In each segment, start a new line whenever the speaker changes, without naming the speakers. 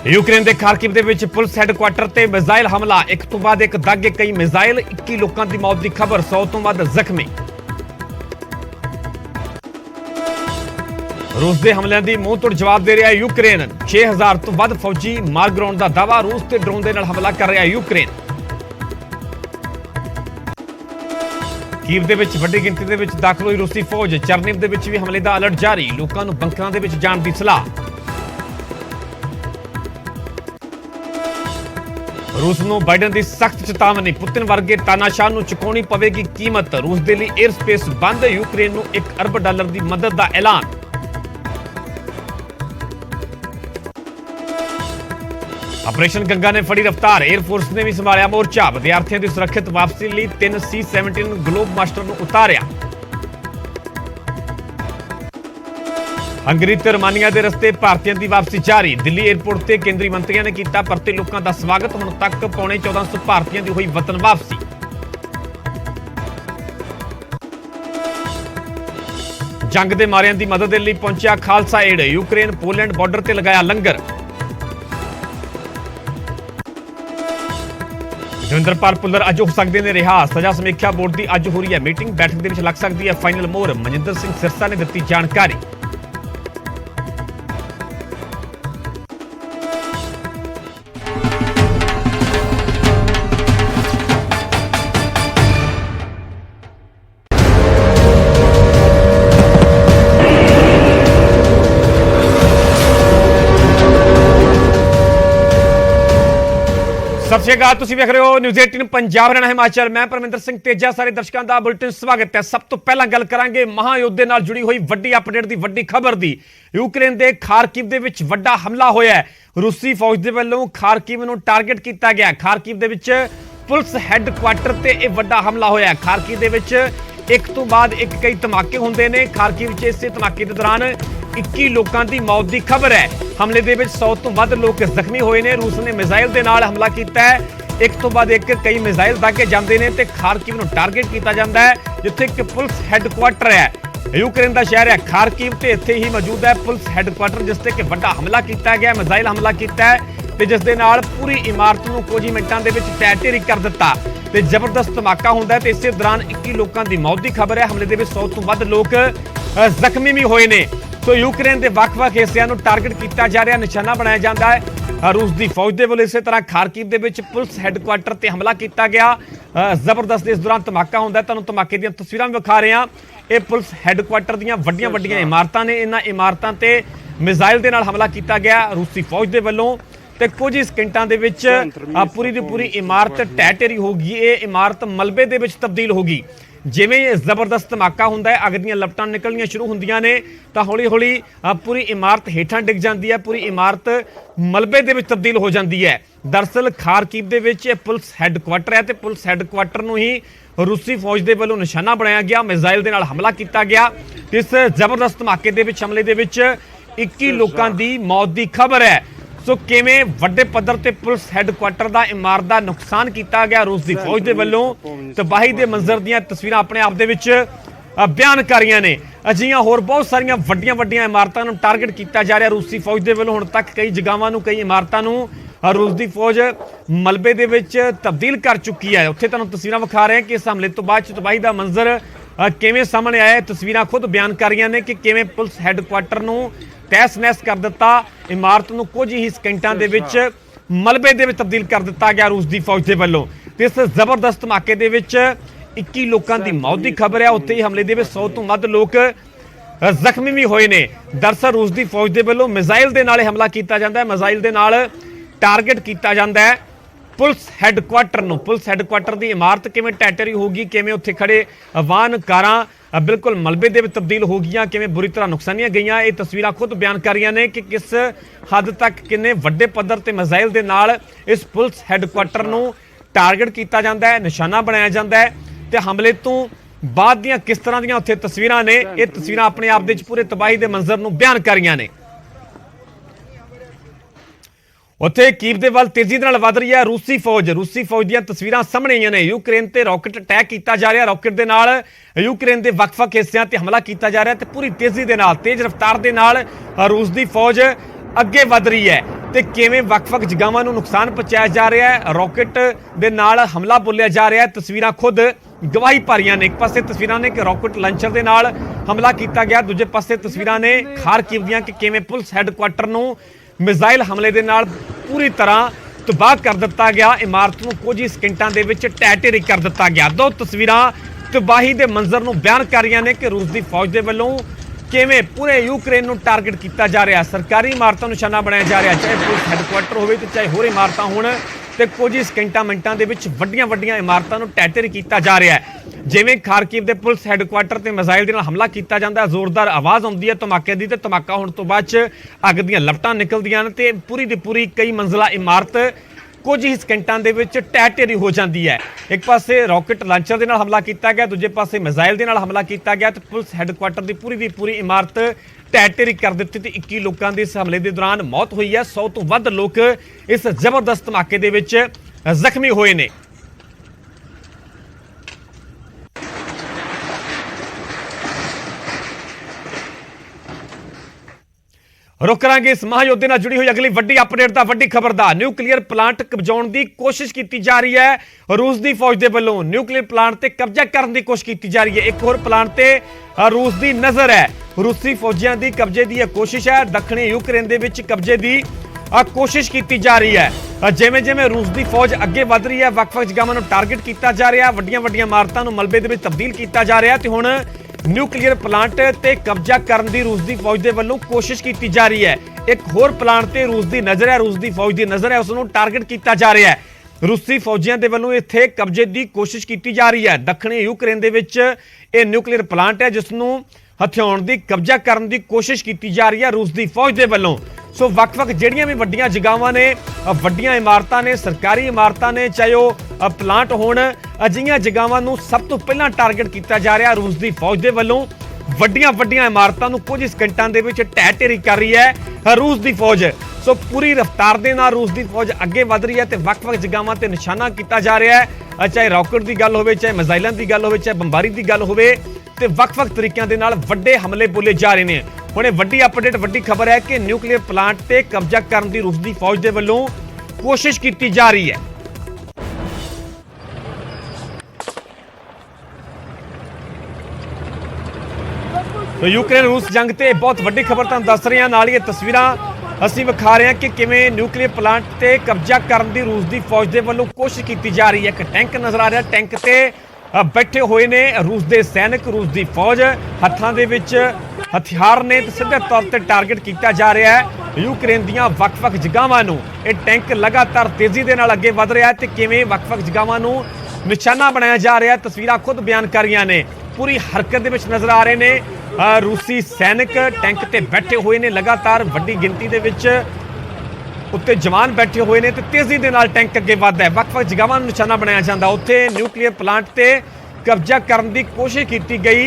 Ukraine के Kharkiv ਦੇ ਵਿੱਚ ਪੁਲਿਸ ਹੈੱਡਕੁਆਟਰ ਤੇ ਮਿਜ਼ਾਈਲ ਹਮਲਾ ਇੱਕ ਤੋਂ ਬਾਅਦ ਇੱਕ ਦਾਗੇ ਕਈ ਮਿਜ਼ਾਈਲ 21 ਲੋਕਾਂ ਦੀ ਮੌਤ ਦੀ ਖਬਰ 100 ਤੋਂ ਵੱਧ ਜ਼ਖਮੀ रूस के हमलों की मुंह तोड़ जवाब दे रहा है यूक्रेन 6000 तो वध फौजी मार गिराने का दावा रूस के ड्रोन के नाल हमला कर रहा है यूक्रेन कीव के वड्डी गिनती के दाखिल हुई रूसी फौज चरनीव के भी हमले का अलर्ट जारी लोगों को बंकरां दे विच जाण की सलाह रूस को बाइडन की सख्त चेतावनी पुतिन वर्गे तानाशाह को चुकानी पवेगी कीमत रूस के लिए एयर स्पेस बंद यूक्रेन को $1 अरब की मदद का ऐलान ऑपरेशन गंगा ने फड़ी रफ्तार एयरफोर्स ने भी संभालिया मोर्चा विद्यार्थियों की सुरक्षित वापसी लिए 3 C-17 ग्लोब मास्टर को उतारिया हंगरी ते रोमानिया के रस्ते भारतीयों की वापसी जारी दिल्ली एयरपोर्ट से केंद्रीय मंत्रियों ने किया परते लोगों का स्वागत हुण तक पौने 1400 भारतीयों की हुई वतन वापसी जंग के मारियां की मदद के लिए पहुंचा Khalsa aid Ukraine Poland border से लगाया लंगर दविंदरपाल भुल्लर अज हो सकते हैं रिहा सजा समीक्षा बोर्ड की अज हो रही है मीटिंग बैठक के लग सकती है फाइनल मोहर मनजिंदर सिंह सिरसा ने दी जानकारी सत श्री अकाल तुसीं वेख रहे हो न्यूज़ 18 पंजाब हरियाणा हिमाचल मैं परमिंदर सिंह तेजा सारे दर्शकों का बुलेटिन स्वागत है। सब तो पहला गल करांगे महायुद्ध नाल जुड़ी हुई वड्डी अपडेट की वड्डी खबर दी यूक्रेन के खारकिव दे विच वड्डा हमला होया है रूसी फौज के वल्लों खारकिव नूं टारगेट किया गया खारकिव दे विच पुलिस हैडकुआटर ते यह वड्डा हमला होया है खारकिव दे विच एक तो बाद एक कई धमाके होंदे ने खारकिव च इसे धमाके के दौरान 21 लोगों की मौत की खबर है हमले के 100 तो वध लोग जख्मी हुए हैं रूस ने मिसाइल के नाल हमला किया है एक तो बाद एक कई मिसाइल दागे जाते हैं तो खारकिव को टारगेट किया जाता है जिथे एक पुलिस हैडकुआटर है यूक्रेन का शहर है खारकिव तो इत्थे ही मौजूद है पुलिस हैडकुआटर जिस ते वड्डा हमला किया गया मिसाइल हमला किया है तो जिस दे नाल पूरी इमारत को कुछ ही मिनटों के तैर ढेरी कर दिता तो जबरदस्त धमाका होंदा है तो इस दौरान 21 लोगों की मौत की खबर है हमले के 100 तो वध लोग जख्मी भी हुए हैं तो यूक्रेन के ਵੱਖ-ਵੱਖ हिस्सों को टारगेट किया जा रहा निशाना बनाया जाता है रूस की फौज के वालों इस तरह खारकिव के पुलिस हैडकुआटर से हमला किया गया जबरदस्त इस दौरान धमाका होंदा है तुहानूं धमाके दी तस्वीरां भी विखा रहे हैं ये पुलिस हैडकुआटर दी वड्डियां वड्डियां इमारतां ने इन्हां इमारतां ते मिसाइल के नाल हमला किया गया रूसी फौज के वालों तो कुछ ही सकिंटां दे विच पूरी दी पूरी इमारत ढह ढेरी होगी ये इमारत मलबे दे विच तब्दील होगी जिवें जबरदस्त धमाका होंदा है अग दीयां लपटां निकलनियां शुरू होंदियां ने तो हौली हौली पूरी इमारत हेठां डिग जाती है पूरी इमारत मलबे दे विच तब्दील हो जाती है दरअसल खारकिव दे विच पुलिस हैडकुआटर है तो पुलिस हैडकुआटर नूं ही रूसी फौज के वालों निशाना बनाया गया मिसाइल के नाल हमला किया गया इस जबरदस्त धमाके दे विच हमले दे विच 21 लोगों की मौत की खबर है सो किवें वड्डे पद्धर ते पुलिस हैडकुआटर का इमारत का नुकसान किया गया रूस की फौज के वालों तबाही के मंजर दी तस्वीरां अपने आप दे विच बयान कर रही ने अजिहियां होर बहुत सारियां वड्डियां वड्डियां इमारतां नूं टारगेट किया जा रहा रूसी फौज के वालों हुण तक कई जगहां नूं कई इमारतां नूं रूस की फौज मलबे दे विच तब्दील कर चुकी है उत्थे तुहानूं तस्वीरां विखा रहे हैं कि इस हमले तो बाद तबाही का मंजर किवें सामने आया तस्वीरां खुद बयान कर रही ने कि किवें पुलिस हैडकुआटर नूं तहस नहस कर दिता इमारत को कुछ ही सकिंटां दे विच मलबे दे विच तब्दील कर दिता गया रूस की फौज के वालों इस जबरदस्त धमाके दे विच 21 लोगों की मौत की खबर है उत्ते ही हमले दे विच 100 तो वध लोग जख्मी भी हुए ने दरअसल रूस की फौज के वालों मिसाइल के नाल हमला किया जाता है मिसाइल के नाल टारगेट किया जाता है पुलिस हैडकुआटर की इमारत किवें ढह ढेरी होगी किवें उत्थे खड़े वाहन कारां बिल्कुल मलबे दे विच तब्दील हो गई किवें बुरी तरह नुकसानियां गईयां ये तस्वीरां खुद बयान कर रही ने कि किस हद तक किन्ने वड्डे पद्धर ते मिसाइल के नाल इस पुलिस हैडकुआटर नूं टारगेट किया जाता है निशाना बनाया जाता है तो हमले तो बाद दियां किस तरह दियां उत्थे तस्वीरां ने ये तस्वीरां अपने आप दे पूरे तबाही के मंजर नूं बयान कर रही ने उत्थे कीव दे वल तेजी नाल वध रही है रूसी फौज दी तस्वीरां सामने आईयां ने यूक्रेन ते रॉकेट अटैक किया जा रहा रॉकेट दे नाल यूक्रेन के ਵੱਖ-ਵੱਖ हिस्सों ते हमला किया जा रहा है तो पूरी तेजी दे नाल तेज रफ्तार दे नाल रूस की फौज अगे वध रही है ਤੇ ਕਿਵੇਂ ਵੱਖ-ਵੱਖ ਜਗ੍ਹਾਵਾਂ ਨੂੰ ਨੁਕਸਾਨ ਪਹੁੰਚਾਇਆ ਜਾ ਰਿਹਾ ਹੈ। ਰੌਕਟ ਦੇ ਨਾਲ ਹਮਲਾ ਬੋਲਿਆ ਜਾ ਰਿਹਾ ਹੈ। ਤਸਵੀਰਾਂ ਖੁਦ ਗਵਾਹੀ ਭਾਰੀਆਂ ਨੇ। ਇੱਕ ਪਾਸੇ ਤਸਵੀਰਾਂ ਨੇ ਕਿ ਰੌਕਟ ਲਾਂਚਰ ਦੇ ਨਾਲ ਹਮਲਾ ਕੀਤਾ ਗਿਆ, ਦੂਜੇ ਪਾਸੇ ਤਸਵੀਰਾਂ ਨੇ ਖਾਰਕਿਵ ਦੀਆਂ ਕਿ ਕਿਵੇਂ ਪੁਲਿਸ ਹੈੱਡਕੁਆਟਰ ਨੂੰ ਮਿਜ਼ਾਈਲ ਹਮਲੇ ਦੇ ਨਾਲ ਪੂਰੀ ਤਰ੍ਹਾਂ ਤਬਾਹ ਕਰ ਦਿੱਤਾ ਗਿਆ। ਇਮਾਰਤ ਨੂੰ ਕੁਝ ਹੀ ਸਕਿੰਟਾਂ ਦੇ ਵਿੱਚ ਢਹਿ ਢੇਰੀ ਕਰ ਦਿੱਤਾ ਗਿਆ। ਦੋ ਤਸਵੀਰਾਂ ਤਬਾਹੀ ਦੇ ਮੰਜ਼ਰ ਨੂੰ ਬਿਆਨ ਕਰ ਰਹੀਆਂ ਨੇ ਕਿ ਰੂਸ ਦੀ ਫੌਜ ਦੇ ਵੱਲੋਂ ਕਿਵੇਂ ਪੂਰੇ ਯੂਕਰੇਨ ਨੂੰ ਟਾਰਗੇਟ ਕੀਤਾ ਜਾ ਰਿਹਾ। ਸਰਕਾਰੀ ਇਮਾਰਤਾਂ ਨੂੰ ਨਿਸ਼ਾਨਾ ਬਣਾਇਆ ਜਾ ਰਿਹਾ, ਚਾਹੇ ਪੁਲਿਸ ਹੈੱਡਕੁਆਟਰ ਹੋਵੇ ਤੇ ਚਾਹੇ ਹੋਰ ਇਮਾਰਤਾਂ ਹੋਣ, ਤੇ ਕੁਝ ਹੀ ਸਕਿੰਟਾਂ ਮਿੰਟਾਂ ਦੇ ਵਿੱਚ ਵੱਡੀਆਂ ਇਮਾਰਤਾਂ ਨੂੰ ਢਹਿ ਢੇਰੀ ਕੀਤਾ ਜਾ ਰਿਹਾ ਹੈ। ਜਿਵੇਂ ਖਾਰਕਿਵ ਦੇ ਪੁਲਿਸ ਹੈੱਡਕੁਆਟਰ ਤੇ ਮਿਜ਼ਾਈਲ ਦੇ ਨਾਲ ਹਮਲਾ ਕੀਤਾ ਜਾਂਦਾ, ਜ਼ੋਰਦਾਰ ਆਵਾਜ਼ ਆਉਂਦੀ ਹੈ ਧਮਾਕੇ ਦੀ, ਤੇ ਧਮਾਕਾ ਹੋਣ ਤੋਂ ਬਾਅਦ 'ਚ ਅੱਗ ਦੀਆਂ ਲਪਟਾਂ ਨਿਕਲਦੀਆਂ ਨੇ ਤੇ ਪੂਰੀ ਦੀ ਪੂਰੀ ਕਈ ਮੰਜ਼ਲਾ ਇਮਾਰਤ ਕੁਝ ਹੀ ਸਕਿੰਟਾਂ ਦੇ ਵਿੱਚ ਢਹਿ ਢੇਰੀ ਹੋ ਜਾਂਦੀ ਹੈ। ਇੱਕ ਪਾਸੇ ਰੌਕਟ ਲਾਂਚਰ ਦੇ ਨਾਲ ਹਮਲਾ ਕੀਤਾ ਗਿਆ, ਦੂਜੇ ਪਾਸੇ ਮਿਜ਼ਾਈਲ ਦੇ ਨਾਲ ਹਮਲਾ ਕੀਤਾ ਗਿਆ ਤੇ ਪੁਲਿਸ ਹੈੱਡਕੁਆਟਰ ਦੀ ਪੂਰੀ ਇਮਾਰਤ ਢਹਿ ਢੇਰੀ ਕਰ ਦਿੱਤੀ ਤੇ 21 ਲੋਕਾਂ ਦੀ ਇਸ ਹਮਲੇ ਦੇ ਦੌਰਾਨ ਮੌਤ ਹੋਈ ਹੈ। 100 ਤੋਂ ਵੱਧ ਲੋਕ ਇਸ ਜ਼ਬਰਦਸਤ ਧਮਾਕੇ ਦੇ ਵਿੱਚ ਜ਼ਖਮੀ ਹੋਏ ਨੇ। रुक करांगे इस महायोद्धे नाल जुड़ी हुई अगली वड्डी अपडेट दा, वड्डी खबर दा। न्यूक्लीयर प्लांट कब्जाउण दी कोशिश की जा रही है रूस दी फौज दे वल्लों। न्यूक्लीयर प्लांट ते कब्जा करने की कोशिश की जा रही है। एक होर प्लांट ते रूस दी नज़र है। रूसी फौजियां दी कब्जे दी कोशिश है। दक्षिणी यूक्रेन दे विच कब्जे दी कोशिश की जा रही है। जिवें जिवें रूस दी फौज अगे वध रही है, वख-वख जगहां नूं टारगेट किया जा रहा, वड्डियां इमारतां नूं मलबे दे विच तब्दील किया जा रहा ते हुण न्यूक्लीयर प्लांट ते कब्जा करने की रूस की फौज के वल्लों कोशिश की जा रही है। एक होर प्लांट ते रूस की नज़र है, रूस की फौज की नज़र है, उसनूं टारगेट किया जा रहा है। रूसी फौजियों के वल्लों इत्थे कब्जे की कोशिश की जा रही है। दक्षिणी यूक्रेन दे विच ये न्यूक्लीयर प्लांट है जिसनूं हथियाउण दी कब्जा करने की कोशिश की जा रही है रूस की फौज के वल्लों। सो वख-वख ਜਿਹੜੀਆਂ ਵੀ ਵੱਡੀਆਂ ਜਗਾਵਾਂ ਨੇ, ਵੱਡੀਆਂ ਇਮਾਰਤਾਂ ਨੇ, ਸਰਕਾਰੀ ਇਮਾਰਤਾਂ ਨੇ, ਚਾਹੇ ਉਹ ਪਲਾਂਟ ਹੋਣ, ਅਜਿਹੀਆਂ ਜਗਾਵਾਂ ਨੂੰ ਸਭ ਤੋਂ ਪਹਿਲਾਂ ਟਾਰਗੇਟ ਕੀਤਾ ਜਾ ਰਿਹਾ ਰੂਸ ਦੀ ਫੌਜ ਦੇ ਵੱਲੋਂ। ਵੱਡੀਆਂ ਇਮਾਰਤਾਂ ਨੂੰ ਕੁਝ ਸਕਿੰਟਾਂ ਦੇ ਵਿੱਚ ਢਹਿ ਢੇਰੀ ਕਰ ਰਹੀ ਹੈ ਰੂਸ ਦੀ ਫੌਜ। ਸੋ ਪੂਰੀ ਰਫ਼ਤਾਰ ਦੇ ਨਾਲ ਰੂਸ ਦੀ ਫੌਜ ਅੱਗੇ ਵਧ ਰਹੀ ਹੈ ਤੇ ਵੱਖ-ਵੱਖ ਜਗਾਵਾਂ ਤੇ ਨਿਸ਼ਾਨਾ ਕੀਤਾ ਜਾ ਰਿਹਾ ਹੈ, ਚਾਹੇ ਰੌਕਟ ਦੀ ਗੱਲ ਹੋਵੇ, ਚਾਹੇ ਮਿਜ਼ਾਈਲਾਂ ਦੀ ਗੱਲ ਹੋਵੇ, ਚਾਹੇ ਬੰਬਾਰੀ ਦੀ ਗੱਲ ਹੋਵੇ, ਤੇ ਵੱਖ-ਵੱਖ ਤਰੀਕਿਆਂ ਦੇ ਨਾਲ ਵੱਡੇ ਹਮਲੇ ਬੋਲੇ ਜਾ ਰਹੇ ਨੇ। ਹੁਣ ਇਹ ਵੱਡੀ ਅਪਡੇਟ, ਵੱਡੀ ਖਬਰ ਹੈ ਕਿ ਨਿਊਕਲੀਅਰ ਪਲਾਂਟ ਤੇ ਕਬਜ਼ਾ ਕਰਨ ਦੀ ਰੂਸ ਦੀ ਫੌਜ ਦੇ ਵੱਲੋਂ ਕੋਸ਼ਿਸ਼ ਕੀਤੀ ਜਾ ਰਹੀ ਹੈ। तो यूक्रेन रूस जंग ते बहुत वड्डी खबर तुहानूं दस रहे हैं, नाल ही तस्वीरां ਅਸੀਂ ਵਿਖਾ ਰਹੇ ਹਾਂ ਕਿ ਕਿਵੇਂ ਨਿਊਕਲੀਅਰ ਪਲਾਂਟ ਤੇ ਕਬਜ਼ਾ ਕਰਨ ਦੀ ਰੂਸ ਦੀ ਫੌਜ ਦੇ ਵੱਲੋਂ ਕੋਸ਼ਿਸ਼ ਕੀਤੀ ਜਾ ਰਹੀ ਹੈ। ਇੱਕ ਟੈਂਕ ਨਜ਼ਰ ਆ ਰਿਹਾ, ਟੈਂਕ ਤੇ ਬੈਠੇ ਹੋਏ ਨੇ ਰੂਸ ਦੇ ਸੈਨਿਕ, ਰੂਸ ਦੀ ਫੌਜ, ਹੱਥਾਂ ਦੇ ਵਿੱਚ ਹਥਿਆਰ ਨੇ ਤੇ ਸਿੱਧੇ ਤੌਰ ਤੇ ਟਾਰਗੇਟ ਕੀਤਾ ਜਾ ਰਿਹਾ ਹੈ ਯੂਕਰੇਨ ਦੀਆਂ ਵੱਖ-ਵੱਖ ਜਗ੍ਹਾਵਾਂ ਨੂੰ। ਇਹ ਟੈਂਕ ਲਗਾਤਾਰ ਤੇਜ਼ੀ ਦੇ ਨਾਲ ਅੱਗੇ ਵਧ ਰਿਹਾ ਹੈ ਤੇ ਕਿਵੇਂ ਵੱਖ-ਵੱਖ ਜਗ੍ਹਾਵਾਂ ਨੂੰ ਨਿਸ਼ਾਨਾ ਬਣਾਇਆ ਜਾ ਰਿਹਾ। ਤਸਵੀਰਾਂ ਖੁਦ ਬਿਆਨ ਕਰ ਰਹੀਆਂ ਨੇ, ਪੂਰੀ ਹਰਕਤ ਦੇ ਵਿੱਚ ਨਜ਼ਰ ਆ ਰਹੇ ਨੇ रूसी सैनिक। टैंक ते बैठे हुए ने, लगातार वड्डी गिनती दे विच उत्ते जवान बैठे हुए ने ते तेजी दे नाल टैंक अगे वधदा है। वख-वख जगहां नूं निशाना बनाया जांदा, उत्थे न्यूक्लीयर प्लांट ते कब्जा करने की कोशिश की गई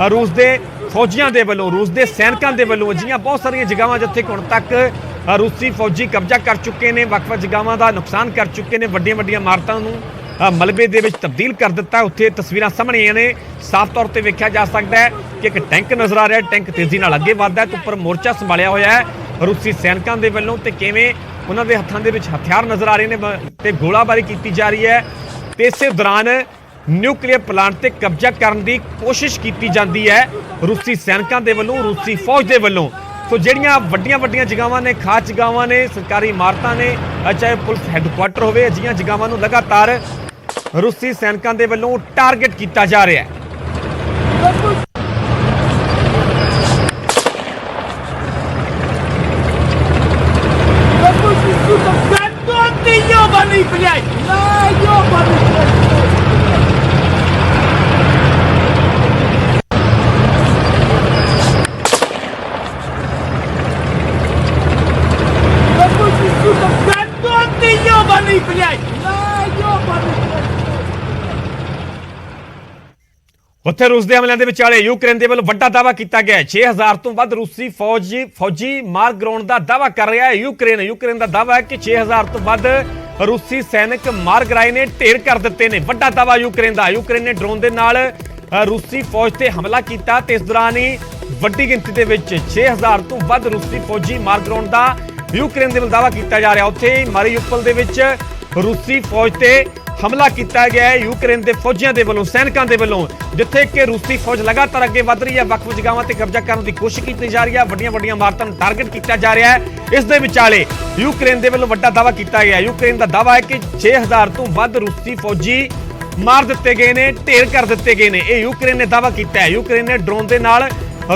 रूस दे फौजियां दे वल्लों, रूस दे सैनिकां दे वल्लों। अजिहियां बहुत सारियां जगहां जिथे हुण तक रूसी फौजी कब्जा कर चुके ने, वख-वख जगहां दा नुकसान कर चुके ने, वड्डियां इमारतां नूं मलबे दे विच तब्दील कर दिता। उत्थे तस्वीरां सामने आईयां ने, साफ तौर पर वेख्या जा सकता है कि एक टैंक नज़र आ रहा है, टैंक तेजी नाल अगे वधदा है, तो उपर मोर्चा संभालिया होया है रूसी सैनिकां दे वल्लों ते किवें उन्हां दे हत्थां दे विच हथियार नज़र आ रहे ने ते गोलाबारी की जा रही है। ते इस दौरान न्यूक्लीयर प्लांट ते कब्जा करने की कोशिश की जाती है रूसी सैनिकां दे वल्लों, रूसी फौज दे वल्लों। तो ਜਿਹੜੀਆਂ ਵੱਡੀਆਂ ਜਗ੍ਹਾਵਾਂ ਨੇ, ਖਾਸ ਜਗ੍ਹਾਵਾਂ ਨੇ, ਸਰਕਾਰੀ ਇਮਾਰਤਾਂ ਨੇ, ਚਾਹੇ ਪੁਲਿਸ ਹੈੱਡਕੁਆਟਰ ਹੋਵੇ, ਅਜਿਹੀਆਂ ਜਗ੍ਹਾਵਾਂ ਨੂੰ ਲਗਾਤਾਰ रूसी सैनिकों के वल्लों टारगेट किया जा रहा है। ਉੱਥੇ ਰੂਸ ਦੇ ਹਮਲਿਆਂ ਦੇ ਵਿਚਾਲੇ ਯੂਕਰੇਨ ਦੇ ਵੱਲੋਂ ਵੱਡਾ ਦਾਅਵਾ ਕੀਤਾ ਗਿਆ ਹੈ। 6000 ਤੋਂ ਵੱਧ ਰੂਸੀ ਫੌਜੀ ਮਾਰ ਗਿਰਾਉਣ ਦਾ ਦਾਅਵਾ ਕਰ ਰਿਹਾ ਹੈ ਯੂਕਰੇਨ ਦਾ ਦਾਅਵਾ ਹੈ ਕਿ 6000 ਤੋਂ ਵੱਧ ਰੂਸੀ ਸੈਨਿਕ ਮਾਰ ਗਿਰਾਏ ਨੇ, ਢੇਰ ਕਰ ਦਿੱਤੇ ਨੇ। ਵੱਡਾ ਦਾਅਵਾ ਯੂਕਰੇਨ ਦਾ। ਯੂਕਰੇਨ ਨੇ ਡਰੋਨ ਦੇ ਨਾਲ ਰੂਸੀ ਫੌਜ ਤੇ ਹਮਲਾ ਕੀਤਾ ਤੇ ਇਸ ਦੌਰਾਨ ਹੀ ਵੱਡੀ ਗਿਣਤੀ ਦੇ ਵਿੱਚ 6000 ਤੋਂ ਵੱਧ ਰੂਸੀ ਫੌਜੀ ਮਾਰ ਗਿਰਾਉਣ ਦਾ ਯੂਕਰੇਨ ਦੇ ਵੱਲੋਂ ਦਾਅਵਾ ਕੀਤਾ ਜਾ ਰਿਹਾ। ਉੱਥੇ ਮਾਰੀਉਪੋਲ ਦੇ ਵਿੱਚ ਰੂਸੀ ਫੌਜ ਤੇ ਹਮਲਾ ਕੀਤਾ ਗਿਆ ਹੈ ਯੂਕਰੇਨ ਦੇ ਫੌਜੀਆਂ ਦੇ ਵੱਲੋਂ, ਸੈਨਿਕਾਂ ਦੇ ਵੱਲੋਂ, ਜਿੱਥੇ ਕਿ ਰੂਸੀ ਫੌਜ ਲਗਾਤਾਰ ਅੱਗੇ ਵਧ ਰਹੀ ਹੈ। ਵੱਖ-ਵੱਖ ਜਗ੍ਹਾਵਾਂ ਤੇ ਕਬਜ਼ਾ ਕਰਨ ਦੀ ਕੋਸ਼ਿਸ਼ ਕੀਤੀ ਜਾ ਰਹੀ ਹੈ। ਵੱਡੀਆਂ ਇਮਾਰਤਾਂ ਨੂੰ ਟਾਰਗੇਟ ਕੀਤਾ ਜਾ ਰਿਹਾ ਹੈ। ਇਸ ਦੇ ਵਿਚਾਲੇ ਯੂਕਰੇਨ ਦੇ ਵੱਲੋਂ ਵੱਡਾ ਦਾਅਵਾ ਕੀਤਾ ਗਿਆ। ਯੂਕਰੇਨ ਦਾ ਦਾਅਵਾ ਹੈ ਕਿ 6000 ਤੋਂ ਵੱਧ ਰੂਸੀ ਫੌਜੀ ਮਾਰ ਦਿੱਤੇ ਗਏ ਨੇ, ਢੇਰ ਕਰ ਦਿੱਤੇ ਗਏ ਨੇ। ਇਹ ਯੂਕਰੇਨ ਨੇ ਦਾਅਵਾ ਕੀਤਾ ਹੈ। ਯੂਕਰੇਨ ਨੇ ਡਰੋਨ ਦੇ ਨਾਲ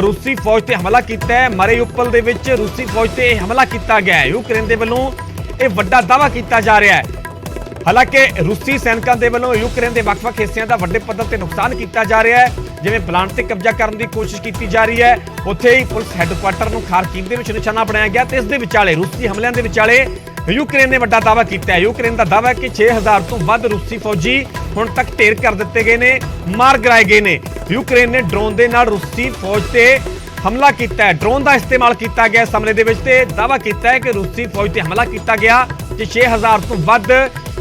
ਰੂਸੀ ਫੌਜ ਤੇ ਹਮਲਾ ਕੀਤਾ ਹੈ। ਮਾਰੀਉਪੋਲ ਦੇ ਵਿੱਚ ਰੂਸੀ ਫੌਜ ਤੇ ਹਮਲਾ ਕੀਤਾ ਗਿਆ ਹੈ। ਯੂਕਰੇਨ ਦੇ ਵੱਲੋਂ ਇਹ ਵੱਡਾ ਦਾਅਵਾ ਕੀਤਾ ਜਾ ਰਿਹਾ ਹੈ। ਹਾਲਾਂਕਿ ਰੂਸੀ ਸੈਨਿਕਾਂ ਦੇ ਵੱਲੋਂ ਯੂਕਰੇਨ ਦੇ ਵੱਖ-ਵੱਖ ਹਿੱਸਿਆਂ ਦਾ ਵੱਡੇ ਪੱਧਰ ਤੇ ਨੁਕਸਾਨ ਕੀਤਾ ਜਾ ਰਿਹਾ ਹੈ। ਜਿਵੇਂ ਪਲਾਂਟ ਤੇ ਕਬਜ਼ਾ ਕਰਨ ਦੀ ਕੋਸ਼ਿਸ਼ ਕੀਤੀ ਜਾ ਰਹੀ ਹੈ, ਉੱਥੇ ਹੀ ਪੁਲਿਸ ਹੈੱਡਕੁਆਟਰ ਨੂੰ ਖਾਰਕੀਵ ਦੇ ਵਿੱਚ ਨਿਸ਼ਾਨਾ ਬਣਾਇਆ ਗਿਆ ਤੇ ਇਸ ਦੇ ਵਿਚਾਲੇ ਰੂਸੀ ਹਮਲਿਆਂ ਦੇ ਵਿਚਾਲੇ ਯੂਕਰੇਨ ਨੇ ਵੱਡਾ ਦਾਅਵਾ ਕੀਤਾ ਹੈ। ਯੂਕਰੇਨ ਦਾ ਦਾਅਵਾ ਹੈ ਕਿ 6000 ਤੋਂ ਵੱਧ ਰੂਸੀ ਫੌਜੀ ਹੁਣ ਤੱਕ ਢੇਰ ਕਰ ਦਿੱਤੇ ਗਏ ਨੇ, ਮਾਰ ਗਿਰਾਏ ਗਏ ਨੇ। ਯੂਕਰੇਨ ਨੇ ਡਰੋਨ ਦੇ ਨਾਲ ਰੂਸੀ ਫੌਜ ਤੇ ਹਮਲਾ ਕੀਤਾ ਹੈ। ਡਰੋਨ ਦਾ ਇਸਤੇਮਾਲ ਕੀਤਾ ਗਿਆ ਇਸ ਹਮਲੇ ਦੇ ਵਿੱਚ ਤੇ ਦਾਅਵਾ ਕੀਤਾ ਹੈ ਕਿ ਰੂਸੀ ਫੌਜ ਤੇ ਹਮਲਾ ਕੀਤਾ ਗਿਆ ਕਿ 6000 ਤੋਂ ਵੱਧ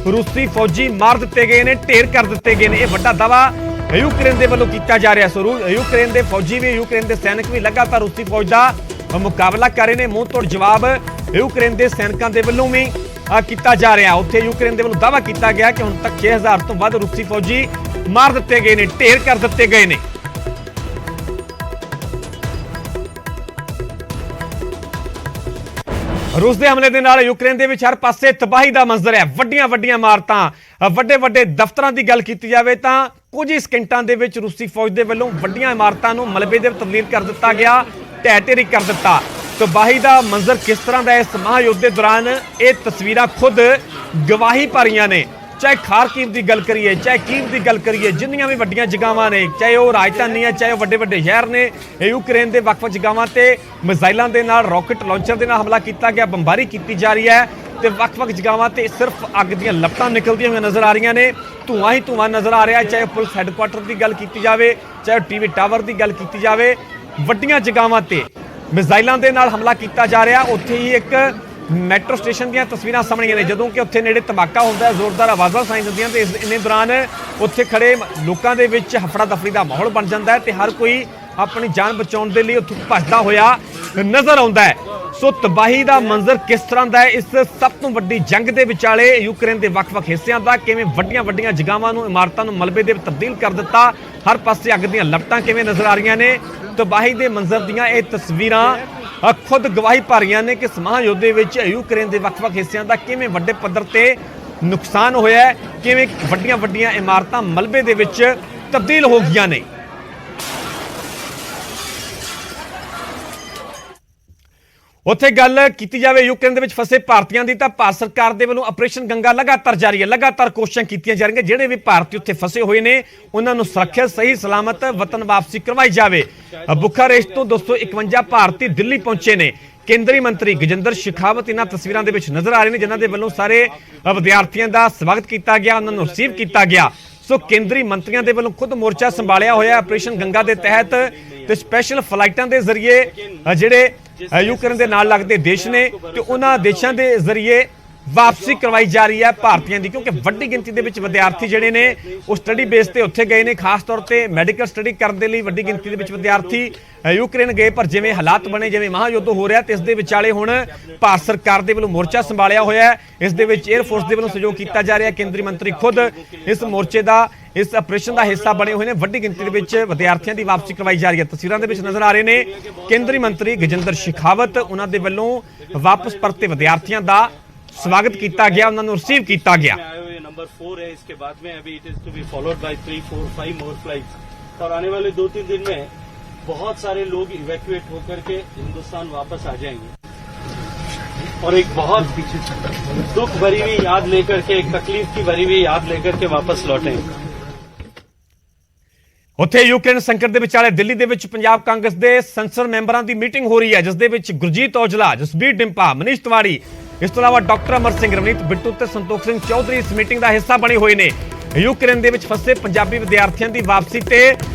ਰੂਸੀ ਫੌਜੀ ਮਾਰ ਦਿੱਤੇ ਗਏ ਨੇ, ਢੇਰ ਕਰ ਦਿੱਤੇ ਗਏ ਨੇ। ਇਹ ਵੱਡਾ ਦਾਅਵਾ ਯੂਕਰੇਨ ਦੇ ਵੱਲੋਂ ਕੀਤਾ ਜਾ ਰਿਹਾ। ਸੋ ਯੂਕਰੇਨ ਦੇ ਫੌਜੀ ਵੀ, ਯੂਕਰੇਨ ਦੇ ਸੈਨਿਕ ਵੀ ਲਗਾਤਾਰ ਰੂਸੀ ਫੌਜ ਦਾ ਮੁਕਾਬਲਾ ਕਰ ਰਹੇ ਨੇ। ਮੂੰਹ ਤੋੜ ਜਵਾਬ ਯੂਕਰੇਨ ਦੇ ਸੈਨਿਕਾਂ ਦੇ ਵੱਲੋਂ ਵੀ ਕੀਤਾ ਜਾ ਰਿਹਾ। ਉੱਥੇ ਯੂਕਰੇਨ ਦੇ ਵੱਲੋਂ ਦਾਅਵਾ ਕੀਤਾ ਗਿਆ ਕਿ ਹੁਣ ਤੱਕ 6000 ਤੋਂ ਵੱਧ ਰੂਸੀ ਫੌਜੀ ਮਾਰ ਦਿੱਤੇ ਗਏ ਨੇ, ਢੇਰ ਕਰ ਦਿੱਤੇ ਗਏ ਨੇ। ਰੂਸ ਦੇ ਹਮਲੇ ਦੇ ਨਾਲ ਯੂਕਰੇਨ ਦੇ ਵਿੱਚ ਹਰ ਪਾਸੇ ਤਬਾਹੀ ਦਾ ਮੰਜ਼ਰ ਹੈ। ਵੱਡੀਆਂ ਇਮਾਰਤਾਂ, ਵੱਡੇ ਦਫ਼ਤਰਾਂ ਦੀ ਗੱਲ ਕੀਤੀ ਜਾਵੇ ਤਾਂ ਕੁਝ ਹੀ ਸਕਿੰਟਾਂ ਦੇ ਵਿੱਚ ਰੂਸੀ ਫੌਜ ਦੇ ਵੱਲੋਂ ਵੱਡੀਆਂ ਇਮਾਰਤਾਂ ਨੂੰ ਮਲਬੇ ਦੇ ਵਿੱਚ ਤਬਦੀਲ ਕਰ ਦਿੱਤਾ ਗਿਆ, ਢਹਿ ਢੇਰੀ ਕਰ ਦਿੱਤਾ। ਤਬਾਹੀ ਦਾ ਮੰਜ਼ਰ ਕਿਸ ਤਰ੍ਹਾਂ ਦਾ ਇਸ ਮਹਾਯੁੱਧ ਦੇ ਦੌਰਾਨ, ਇਹ ਤਸਵੀਰਾਂ ਖੁਦ ਗਵਾਹੀ ਭਰ ਰਹੀਆਂ ਨੇ। ਚਾਹੇ ਖਾਰਕੀਵ ਦੀ ਗੱਲ ਕਰੀਏ, ਚਾਹੇ ਕੀਵ ਦੀ ਗੱਲ ਕਰੀਏ, ਜਿੰਨੀਆਂ ਵੀ ਵੱਡੀਆਂ ਜਗ੍ਹਾਵਾਂ ਨੇ, ਚਾਹੇ ਉਹ ਰਾਜਧਾਨੀ ਹੈ, ਚਾਹੇ ਉਹ ਵੱਡੇ ਸ਼ਹਿਰ ਨੇ, ਯੂਕਰੇਨ ਦੇ ਵੱਖ-ਵੱਖ ਜਗ੍ਹਾਵਾਂ ਤੇ ਮਿਜ਼ਾਈਲਾਂ ਦੇ ਨਾਲ, ਰਾਕਟ ਲਾਂਚਰ ਦੇ ਨਾਲ ਹਮਲਾ ਕੀਤਾ ਗਿਆ, ਬੰਬਾਰੀ ਕੀਤੀ ਜਾ ਰਹੀ ਹੈ ਤੇ ਵੱਖ-ਵੱਖ ਜਗ੍ਹਾਵਾਂ ਤੇ ਸਿਰਫ ਅੱਗ ਦੀਆਂ ਲਪਟਾਂ ਨਿਕਲਦੀਆਂ ਹੋਈਆਂ ਨਜ਼ਰ ਆ ਰਹੀਆਂ ਨੇ। ਧੂਆਂ ਹੀ ਧੂਆਂ ਨਜ਼ਰ ਆ ਰਿਹਾ। ਚਾਹੇ ਪੁਲਿਸ ਹੈੱਡਕੁਆਟਰ ਦੀ ਗੱਲ ਕੀਤੀ ਜਾਵੇ, ਚਾਹੇ ਟੀਵੀ ਟਾਵਰ ਦੀ ਗੱਲ ਕੀਤੀ ਜਾਵੇ, ਵੱਡੀਆਂ ਜਗ੍ਹਾਵਾਂ ਤੇ ਮਿਜ਼ਾਈਲਾਂ ਦੇ ਨਾਲ ਹਮਲਾ ਕੀਤਾ ਜਾ ਰਿਹਾ। ਉੱਥੇ ਹੀ ਇੱਕ ਮੈਟਰੋ ਸਟੇਸ਼ਨ ਦੀਆਂ ਤਸਵੀਰਾਂ ਸਾਹਮਣੇ ਨੇ, ਜਦੋਂ ਕਿ ਉੱਥੇ ਨੇੜੇ ਧਮਾਕਾ ਹੁੰਦਾ ਹੈ, ਜ਼ੋਰਦਾਰ ਆਵਾਜ਼ਾਂ ਸੁਣਾਈ ਦਿੰਦੀਆਂ ਤੇ ਇੰਨੇ ਦੌਰਾਨ ਉੱਥੇ ਖੜੇ ਲੋਕਾਂ ਦੇ ਵਿੱਚ ਹਫੜਾ ਦਫੜੀ ਦਾ ਮਾਹੌਲ ਬਣ ਜਾਂਦਾ ਹੈ ਤੇ ਹਰ ਕੋਈ ਆਪਣੀ ਜਾਨ ਬਚਾਉਣ ਦੇ ਲਈ ਉੱਥੋਂ ਭੱਜਦਾ ਹੋਇਆ ਨਜ਼ਰ ਆਉਂਦਾ ਹੈ। ਸੋ ਤਬਾਹੀ ਦਾ ਮੰਜ਼ਰ ਕਿਸ ਤਰ੍ਹਾਂ ਦਾ ਹੈ ਇਸ ਸਭ ਤੋਂ ਵੱਡੀ ਜੰਗ ਦੇ ਵਿਚਾਲੇ ਯੂਕਰੇਨ ਦੇ ਵੱਖ-ਵੱਖ ਹਿੱਸਿਆਂ ਦਾ, ਕਿਵੇਂ ਵੱਡੀਆਂ ਜਗ੍ਹਾਵਾਂ ਨੂੰ, ਇਮਾਰਤਾਂ ਨੂੰ ਮਲਬੇ ਦੇ ਵਿੱਚ ਤਬਦੀਲ ਕਰ ਦਿੱਤਾ, ਹਰ ਪਾਸੇ ਅੱਗ ਦੀਆਂ ਲਪਟਾਂ ਕਿਵੇਂ ਨਜ਼ਰ ਆ ਰਹੀਆਂ ਨੇ। ਤਬਾਹੀ ਦੇ ਮੰਜ਼ਰ ਦੀਆਂ ਇਹ ਤਸਵੀਰਾਂ ਖੁਦ ਗਵਾਹੀ ਭਰ ਰਹੀਆਂ ਨੇ ਕਿ ਇਸ ਮਹਾਯੁੱਧ ਦੇ ਵਿੱਚ ਯੂਕਰੇਨ ਦੇ ਵੱਖ-ਵੱਖ ਹਿੱਸਿਆਂ ਦਾ ਕਿਵੇਂ ਵੱਡੇ ਪੱਧਰ ਤੇ ਨੁਕਸਾਨ ਹੋਇਆ ਹੈ, ਕਿਵੇਂ ਵੱਡੀਆਂ ਇਮਾਰਤਾਂ ਮਲਬੇ ਦੇ ਵਿੱਚ ਤਬਦੀਲ ਹੋ ਗਈਆਂ ਨੇ। ਉੱਥੇ ਗੱਲ ਕੀਤੀ ਜਾਵੇ ਯੂਕਰੇਨ ਦੇ ਵਿੱਚ ਫਸੇ ਭਾਰਤੀਆਂ ਦੀ ਤਾਂ ਭਾਰਤ ਸਰਕਾਰ ਦੇ ਵੱਲੋਂ ਆਪਰੇਸ਼ਨ ਗੰਗਾ ਲਗਾਤਾਰ ਜਾਰੀ ਹੈ। ਲਗਾਤਾਰ ਕੋਸ਼ਿਸ਼ਾਂ ਕੀਤੀਆਂ ਜਾ ਰਹੀਆਂ ਜਿਹੜੇ ਵੀ ਭਾਰਤੀ ਉੱਥੇ ਫਸੇ ਹੋਏ ਨੇ ਉਹਨਾਂ ਨੂੰ ਸੁਰੱਖਿਅਤ, ਸਹੀ ਸਲਾਮਤ ਵਤਨ ਵਾਪਸੀ ਕਰਵਾਈ ਜਾਵੇ। ਬੁਖਾਰੇਸਟ ਤੋਂ 251 ਭਾਰਤੀ ਦਿੱਲੀ ਪਹੁੰਚੇ ਨੇ। ਕੇਂਦਰੀ ਮੰਤਰੀ ਗਜੇਂਦਰ ਸ਼ੇਖਾਵਤ ਇਹਨਾਂ ਤਸਵੀਰਾਂ ਦੇ ਵਿੱਚ ਨਜ਼ਰ ਆ ਰਹੇ ਨੇ, ਜਿਨ੍ਹਾਂ ਦੇ ਵੱਲੋਂ ਸਾਰੇ ਵਿਦਿਆਰਥੀਆਂ ਦਾ ਸਵਾਗਤ ਕੀਤਾ ਗਿਆ, ਉਹਨਾਂ ਨੂੰ ਰਿਸੀਵ ਕੀਤਾ ਗਿਆ। ਸੋ ਕੇਂਦਰੀ ਮੰਤਰੀਆਂ ਦੇ ਵੱਲੋਂ ਖੁਦ ਮੋਰਚਾ ਸੰਭਾਲਿਆ ਹੋਇਆ ਆਪਰੇਸ਼ਨ ਗੰਗਾ ਦੇ ਤਹਿਤ ਤੇ ਸਪੈਸ਼ਲ ਫਲਾਈਟਾਂ ਦੇ ਜ਼ਰੀਏ ਜਿਹੜੇ ਯੂਕਰੇਨ ਦੇ ਨਾਲ ਲੱਗਦੇ ਦੇਸ਼ ਨੇ ਤੇ ਉਹਨਾਂ ਦੇਸ਼ਾਂ ਦੇ ਜ਼ਰੀਏ ਵਾਪਸੀ ਕਰਵਾਈ ਜਾ ਰਹੀ ਹੈ ਭਾਰਤੀਆਂ ਦੀ, ਕਿਉਂਕਿ ਵੱਡੀ ਗਿਣਤੀ ਦੇ ਵਿੱਚ ਵਿਦਿਆਰਥੀ ਜਿਹੜੇ ਨੇ ਉਹ ਸਟੱਡੀ ਬੇਸ ਤੇ ਉੱਥੇ ਗਏ ਨੇ, ਖਾਸ ਤੌਰ ਤੇ ਮੈਡੀਕਲ ਸਟੱਡੀ ਕਰਨ ਦੇ ਲਈ ਵੱਡੀ ਗਿਣਤੀ ਦੇ ਵਿੱਚ ਵਿਦਿਆਰਥੀ ਯੂਕਰੇਨ ਗਏ। ਪਰ ਜਿਵੇਂ ਹਾਲਾਤ ਬਣੇ, ਜਿਵੇਂ ਮਹਾਯੁੱਧ ਹੋ ਰਿਹਾ ਤੇ ਇਸ ਦੇ ਵਿਚਾਲੇ ਹੁਣ ਭਾਰਤ ਸਰਕਾਰ ਦੇ ਵੱਲੋਂ ਮੋਰਚਾ ਸੰਭਾਲਿਆ ਹੋਇਆ ਹੈ। ਇਸ ਦੇ ਵਿੱਚ 에ਅਰ ਫੋਰਸ ਦੇ ਵੱਲੋਂ ਸਹਿਯੋਗ ਕੀਤਾ ਜਾ ਰਿਹਾ। ਕੇਂਦਰੀ ਮੰਤਰੀ ਖੁਦ ਇਸ ਮੋਰਚੇ ਦਾ, ਇਸ ਆਪਰੇਸ਼ਨ ਦਾ ਹਿੱਸਾ ਬਣੇ ਹੋਏ ਨੇ। ਵੱਡੀ ਗਿਣਤੀ ਦੇ ਵਿੱਚ ਵਿਦਿਆਰਥੀਆਂ ਦੀ ਵਾਪਸੀ ਕਰਵਾਈ ਜਾ ਰਹੀ ਹੈ। ਤਸਵੀਰਾਂ ਦੇ ਵਿੱਚ ਨਜ਼ਰ ਆ ਰਹੇ ਨੇ ਕੇਂਦਰੀ ਮੰਤਰੀ ਗਜੇਂਦਰ ਸ਼ੇਖਾਵਤ, ਉਹਨਾਂ ਦੇ ਵੱਲੋਂ ਵਾਪਸ ਪਰਤੇ ਵਿਦਿਆਰਥੀਆਂ ਦਾ स्वागत किया गया, उन्होंने रिसीव किया गया।
नंबर 4 है, इसके बाद में अभी it is to be followed by 3, 4, 5 more flights और आने वाले 2-3 दिन में बहुत सारे लोग इवैक्यूएट होकर के हिंदुस्तान वापस आ जाएंगे और एक बहुत दुख भरी हुई याद लेकर के, एक तकलीफ की भरी हुई याद लेकर के वापस लौटेंगे।
ਉੱਥੇ ਯੂਕਰੇਨ ਸੰਕਟ ਦੇ ਵਿਚਾਲੇ ਦਿੱਲੀ ਦੇ ਵਿੱਚ ਪੰਜਾਬ ਕਾਂਗਰਸ ਦੇ ਸੰਸਦ ਮੈਂਬਰਾਂ ਦੀ ਮੀਟਿੰਗ ਹੋ ਰਹੀ ਹੈ, ਜਿਸ ਦੇ ਵਿੱਚ ਗੁਰਜੀਤ ਔਜਲਾ, ਜਸਬੀਰ ਡਿੰਪਾ, ਮਨੀਸ਼ ਤਿਵਾੜੀ, ਇਸ ਤੋਂ ਇਲਾਵਾ ਡਾਕਟਰ ਅਮਰ ਸਿੰਘ, ਰਵਨੀਤ ਬਿੱਟੂ ਤੇ ਸੰਤੋਖ ਸਿੰਘ ਚੌਧਰੀ ਇਸ ਮੀਟਿੰਗ ਦਾ ਹਿੱਸਾ ਬਣੇ ਹੋਏ ਨੇ। ਯੂਕਰੇਨ ਦੇ ਵਿੱਚ ਫਸੇ ਪੰਜਾਬੀ ਵਿਦਿਆਰਥੀਆਂ ਦੀ ਵਾਪਸੀ ਤੇ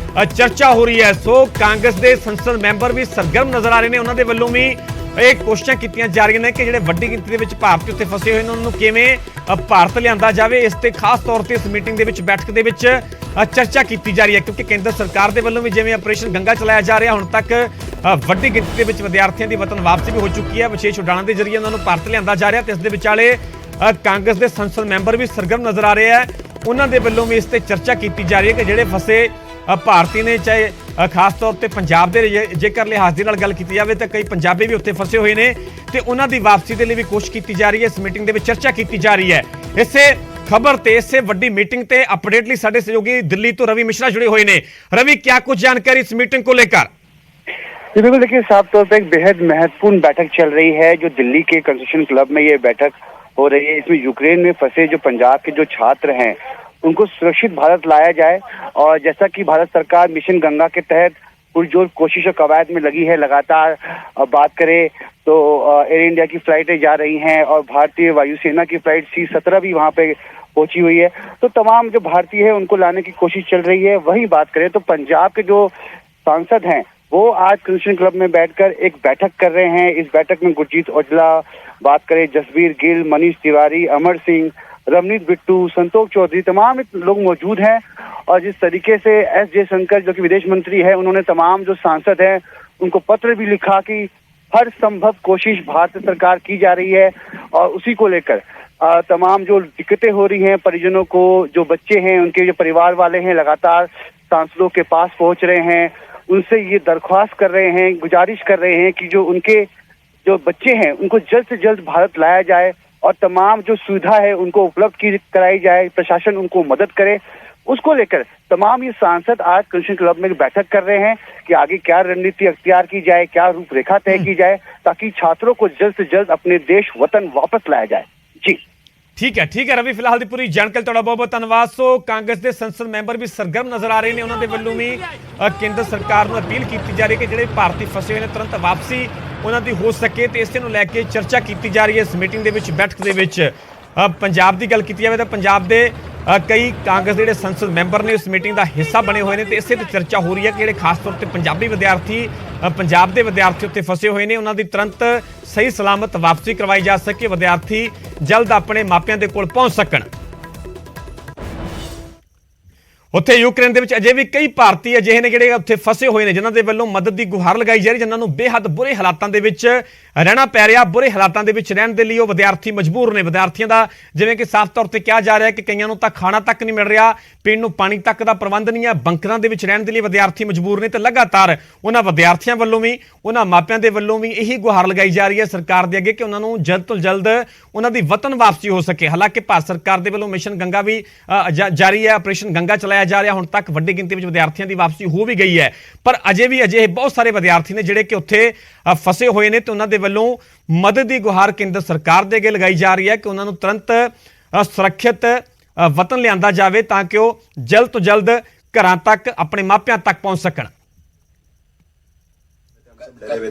ਚਰਚਾ ਹੋ ਰਹੀ ਹੈ। ਸੋ ਕਾਂਗਰਸ ਦੇ ਸੰਸਦ ਮੈਂਬਰ ਵੀ ਸਰਗਰਮ ਨਜ਼ਰ ਆ ਰਹੇ ਨੇ। ਉਹਨਾਂ ਦੇ ਵੱਲੋਂ ਵੀ ਇਹ ਕੋਸ਼ਿਸ਼ਾਂ ਕੀਤੀਆਂ ਜਾ ਰਹੀਆਂ ਨੇ ਕਿ ਜਿਹੜੇ ਵੱਡੀ ਗਿਣਤੀ ਦੇ ਵਿੱਚ ਭਾਰਤੀ ਉੱਥੇ ਫਸੇ ਹੋਏ ਨੇ ਉਹਨਾਂ ਨੂੰ ਕਿਵੇਂ ਭਾਰਤ ਲਿਆਂਦਾ ਜਾਵੇ। ਇਸ ਤੇ ਖਾਸ ਤੌਰ ਤੇ ਇਸ ਮੀਟਿੰਗ ਦੇ ਵਿੱਚ ਬੈਠਕ ਦੇ ਵਿੱਚ ਚਰਚਾ ਕੀਤੀ ਜਾ ਰਹੀ ਹੈ, ਕਿਉਂਕਿ ਕੇਂਦਰ ਸਰਕਾਰ ਦੇ ਵੱਲੋਂ ਵੀ ਜਿਵੇਂ ਆਪਰੇਸ਼ਨ ਗੰਗਾ ਚਲਾਇਆ ਜਾ ਰਿਹਾ, ਹੁਣ ਤੱਕ ਵੱਡੀ ਗਿਣਤੀ ਦੇ ਵਿੱਚ ਵਿਦਿਆਰਥੀਆਂ ਦੀ ਵਤਨ ਵਾਪਸੀ ਵੀ ਹੋ ਚੁੱਕੀ ਹੈ। ਵਿਸ਼ੇਸ਼ ਉਡਾਣਾਂ ਦੇ ਜ਼ਰੀਏ ਉਹਨਾਂ ਨੂੰ ਭਾਰਤ ਲਿਆਂਦਾ ਜਾ ਰਿਹਾ ਤੇ ਇਸ ਦੇ ਵਿਚਾਲੇ ਕਾਂਗਰਸ ਦੇ ਸੰਸਦ ਮੈਂਬਰ ਵੀ ਸਰਗਰਮ ਨਜ਼ਰ ਆ ਰਹੇ ਹੈ। ਉਹਨਾਂ ਦੇ ਵੱਲੋਂ ਵੀ ਇਸ ਤੇ ਚਰਚਾ ਕੀਤੀ ਜਾ ਰਹੀ ਹੈ ਕਿ ਜਿਹੜੇ ਫਸੇ ਭਾਰਤੀ ਨੇ, ਚਾਹੇ ਖਾਸ ਤੌਰ ਤੇ ਪੰਜਾਬ ਦੇ ਜੇਕਰ ਲਿਹਾਜ਼ ਦੇ ਨਾਲ ਗੱਲ ਕੀਤੀ ਜਾਵੇ ਤਾਂ ਕਈ ਪੰਜਾਬੀ ਵੀ ਉੱਥੇ ਫਸੇ ਹੋਏ ਨੇ ਤੇ ਉਹਨਾਂ ਦੀ ਵਾਪਸੀ ਦੇ ਲਈ ਵੀ ਕੋਸ਼ਿਸ਼ ਕੀਤੀ ਜਾ ਰਹੀ ਹੈ। ਇਸ ਮੀਟਿੰਗ ਦੇ ਵਿੱਚ ਚਰਚਾ ਕੀਤੀ ਜਾ ਰਹੀ ਹੈ। ਇਸੇ ਖਬਰ ਤੇ ਇਸੇ ਵੱਡੀ मीटिंग ਤੇ अपडेट ਲਈ ਸਾਡੇ सहयोगी दिल्ली तो रवि मिश्रा जुड़े हुए हैं। रवि, क्या कुछ जानकारी इस मीटिंग को लेकर?
बिल्कुल, देखिए साफ तौर पर एक बेहद महत्वपूर्ण बैठक चल रही है जो दिल्ली के कंस्टिट्यूशन क्लब में ये बैठक हो रही है। इसमें यूक्रेन में फंसे जो पंजाब के जो छात्र हैं उनको सुरक्षित भारत लाया जाए, और जैसा कि भारत सरकार मिशन गंगा के तहत पुरजोर कोशिश और कवायद में लगी है। लगातार बात करें तो एयर इंडिया की फ्लाइटें जा रही हैं और भारतीय वायुसेना की फ्लाइट C-17 भी वहां पे पहुंची हुई है। तो तमाम जो भारतीय है उनको लाने की कोशिश चल रही है। वहीं बात करें तो पंजाब के जो सांसद हैं वो आज कंस्टिट्यूशन क्लब में बैठकर एक बैठक कर रहे हैं। इस बैठक में गुरजीत औजला, बात करें जसबीर गिल, मनीष तिवारी, अमर सिंह, रवनीत बिट्टू, संतोष चौधरी, तमाम लोग मौजूद हैं। और जिस तरीके से एस जयशंकर जो कि विदेश मंत्री है, उन्होंने तमाम जो सांसद हैं उनको पत्र भी लिखा कि हर संभव कोशिश भारत सरकार की जा रही है, और उसी को लेकर तमाम जो दिक्कतें हो रही हैं परिजनों को, जो बच्चे हैं उनके जो परिवार वाले हैं लगातार सांसदों के पास पहुंच रहे हैं, उनसे ये दरख्वास्त कर रहे हैं, गुजारिश कर रहे हैं कि जो उनके जो बच्चे हैं उनको जल्द से जल्द भारत लाया जाए और तमाम जो सुविधा है उनको उपलब्ध कराई जाए, प्रशासन उनको मदद करे। उसको लेकर तमाम ये सांसद आज कंस्टिट्यूशन क्लब में बैठक कर रहे हैं कि आगे क्या रणनीति अख्तियार की जाए, क्या रूपरेखा तय की जाए, ताकि छात्रों को जल्द से जल्द अपने देश वतन वापस लाया जाए। जी
ठीक है रवि, फिलहाल की पूरी जानकारी तुहाडा बहुत बहुत धन्यवाद। सो कांग्रेस के संसद मैंबर भी सरगर्म नजर आ रहे हैं। उन्होंने वालों भी केंद्र सरकार को अपील की जा रही है कि ਜਿਹੜੇ ਭਾਰਤੀ ਫਸੇ ਹੋਏ ਨੇ ਤੁਰੰਤ ਵਾਪਸੀ ਉਹਨਾਂ ਦੀ ਹੋ ਸਕੇ ਤੇ ਇਸੇ ਨੂੰ ਲੈ ਕੇ ਚਰਚਾ ਕੀਤੀ ਜਾ ਰਹੀ ਹੈ ਇਸ ਮੀਟਿੰਗ ਦੇ ਵਿੱਚ, ਬੈਠਕ ਦੇ ਵਿੱਚ। ਪੰਜਾਬ ਦੀ ਗੱਲ ਕੀਤੀ ਜਾਵੇ ਤਾਂ ਪੰਜਾਬ ਦੇ ਕਈ ਕਾਂਗਰਸ ਦੇ ਜਿਹੜੇ ਸੰਸਦ ਮੈਂਬਰ ਨੇ ਉਸ ਮੀਟਿੰਗ ਦਾ ਹਿੱਸਾ ਬਣੇ ਹੋਏ ਨੇ ਤੇ ਇਸੇ ਤੇ ਚਰਚਾ ਹੋ ਰਹੀ ਹੈ ਕਿ ਜਿਹੜੇ ਖਾਸ ਤੌਰ ਤੇ ਪੰਜਾਬੀ ਵਿਦਿਆਰਥੀ, ਪੰਜਾਬ ਦੇ ਵਿਦਿਆਰਥੀ ਉੱਥੇ ਫਸੇ ਹੋਏ ਨੇ, ਉਹਨਾਂ ਦੀ ਤੁਰੰਤ ਸਹੀ ਸਲਾਮਤ ਵਾਪਸੀ ਕਰਵਾਈ ਜਾ ਸਕੇ, ਵਿਦਿਆਰਥੀ ਜਲਦ ਆਪਣੇ ਮਾਪਿਆਂ ਦੇ ਕੋਲ ਪਹੁੰਚ ਸਕਣ। ਉੱਥੇ ਯੂਕਰੇਨ ਦੇ ਵਿੱਚ ਅਜੇ ਵੀ ਕਈ ਭਾਰਤੀ ਅਜਿਹੇ ਨੇ ਜਿਹੜੇ ਉੱਥੇ ਫਸੇ ਹੋਏ ਨੇ ਜਿਨ੍ਹਾਂ ਦੇ ਵੱਲੋਂ ਮਦਦ ਦੀ ਗੁਹਾਰ ਲਗਾਈ ਜਾ ਰਹੀ, ਜਿਨ੍ਹਾਂ ਨੂੰ ਬੇਹੱਦ ਬੁਰੇ ਹਾਲਾਤਾਂ ਦੇ ਵਿੱਚ ਰਹਿਣਾ ਪੈ ਰਿਹਾ। ਬੁਰੇ ਹਾਲਾਤਾਂ ਦੇ ਵਿੱਚ ਰਹਿਣ ਦੇ ਲਈ ਉਹ ਵਿਦਿਆਰਥੀ ਮਜਬੂਰ ਨੇ। ਵਿਦਿਆਰਥੀਆਂ ਦਾ ਜਿਵੇਂ ਕਿ ਸਾਫ਼ ਤੌਰ ਤੇ ਕਿਹਾ ਜਾ ਰਿਹਾ ਕਿ ਕਈਆਂ ਨੂੰ ਤਾਂ ਖਾਣਾ ਤੱਕ ਨਹੀਂ ਮਿਲ ਰਿਹਾ, ਪੀਣ ਨੂੰ ਪਾਣੀ ਤੱਕ ਦਾ ਪ੍ਰਬੰਧ ਨਹੀਂ ਹੈ, ਬੰਕਰਾਂ ਦੇ ਵਿੱਚ ਰਹਿਣ ਦੇ ਲਈ ਵਿਦਿਆਰਥੀ ਮਜਬੂਰ ਨੇ। ਤੇ ਲਗਾਤਾਰ ਉਹਨਾਂ ਵਿਦਿਆਰਥੀਆਂ ਵੱਲੋਂ ਵੀ, ਉਹਨਾਂ ਮਾਪਿਆਂ ਦੇ ਵੱਲੋਂ ਵੀ ਇਹੀ ਗੁਹਾਰ ਲਗਾਈ ਜਾ ਰਹੀ ਹੈ ਸਰਕਾਰ ਦੇ ਅੱਗੇ ਕਿ ਉਹਨਾਂ ਨੂੰ ਜਲਦ ਤੋਂ ਜਲਦ ਉਹਨਾਂ ਦੀ ਵਤਨ ਵਾਪਸੀ ਹੋ ਸਕੇ। ਹਾਲਾਂਕਿ ਭਾਰਤ ਸਰਕਾਰ ਦੇ ਵੱਲੋਂ ਮਿਸ਼ਨ ਗੰਗਾ ਵੀ ਜਾਰੀ ਹੈ, ਆਪਰੇਸ਼ਨ ਗੰਗਾ ਚਲਾਇਆ ਜਾ ਰਿਹਾ। ਹੁਣ ਤੱਕ ਵੱਡੀ ਗਿਣਤੀ ਵਿੱਚ ਵਿਦਿਆਰਥੀਆਂ ਦੀ ਵਾਪਸੀ ਹੋ ਵੀ ਗਈ ਹੈ, ਪਰ ਅਜੇ ਵੀ ਅਜਿਹੇ ਬਹੁਤ ਸਾਰੇ ਵਿਦਿਆਰਥੀ ਨੇ ਜਿਹੜੇ ਕਿ ਉੱਥੇ ਫਸੇ ਹੋਏ ਨੇ ਤੇ ਉਹਨਾਂ ਦੇ ਵੱਲੋਂ ਮਦਦ ਦੀ ਗੁਹਾਰ ਕੇਂਦਰ ਸਰਕਾਰ ਦੇ ਅੱਗੇ ਲਗਾਈ ਜਾ ਰਹੀ ਹੈ ਕਿ ਉਹਨਾਂ ਨੂੰ ਤੁਰੰਤ ਸੁਰੱਖਿਅਤ ਵਤਨ ਲਿਆਂਦਾ ਜਾਵੇ ਤਾਂ ਕਿ ਉਹ ਜਲਦ ਤੋਂ ਜਲਦ ਘਰਾਂ ਤੱਕ, ਆਪਣੇ ਮਾਪਿਆਂ ਤੱਕ ਪਹੁੰਚ ਸਕਣ।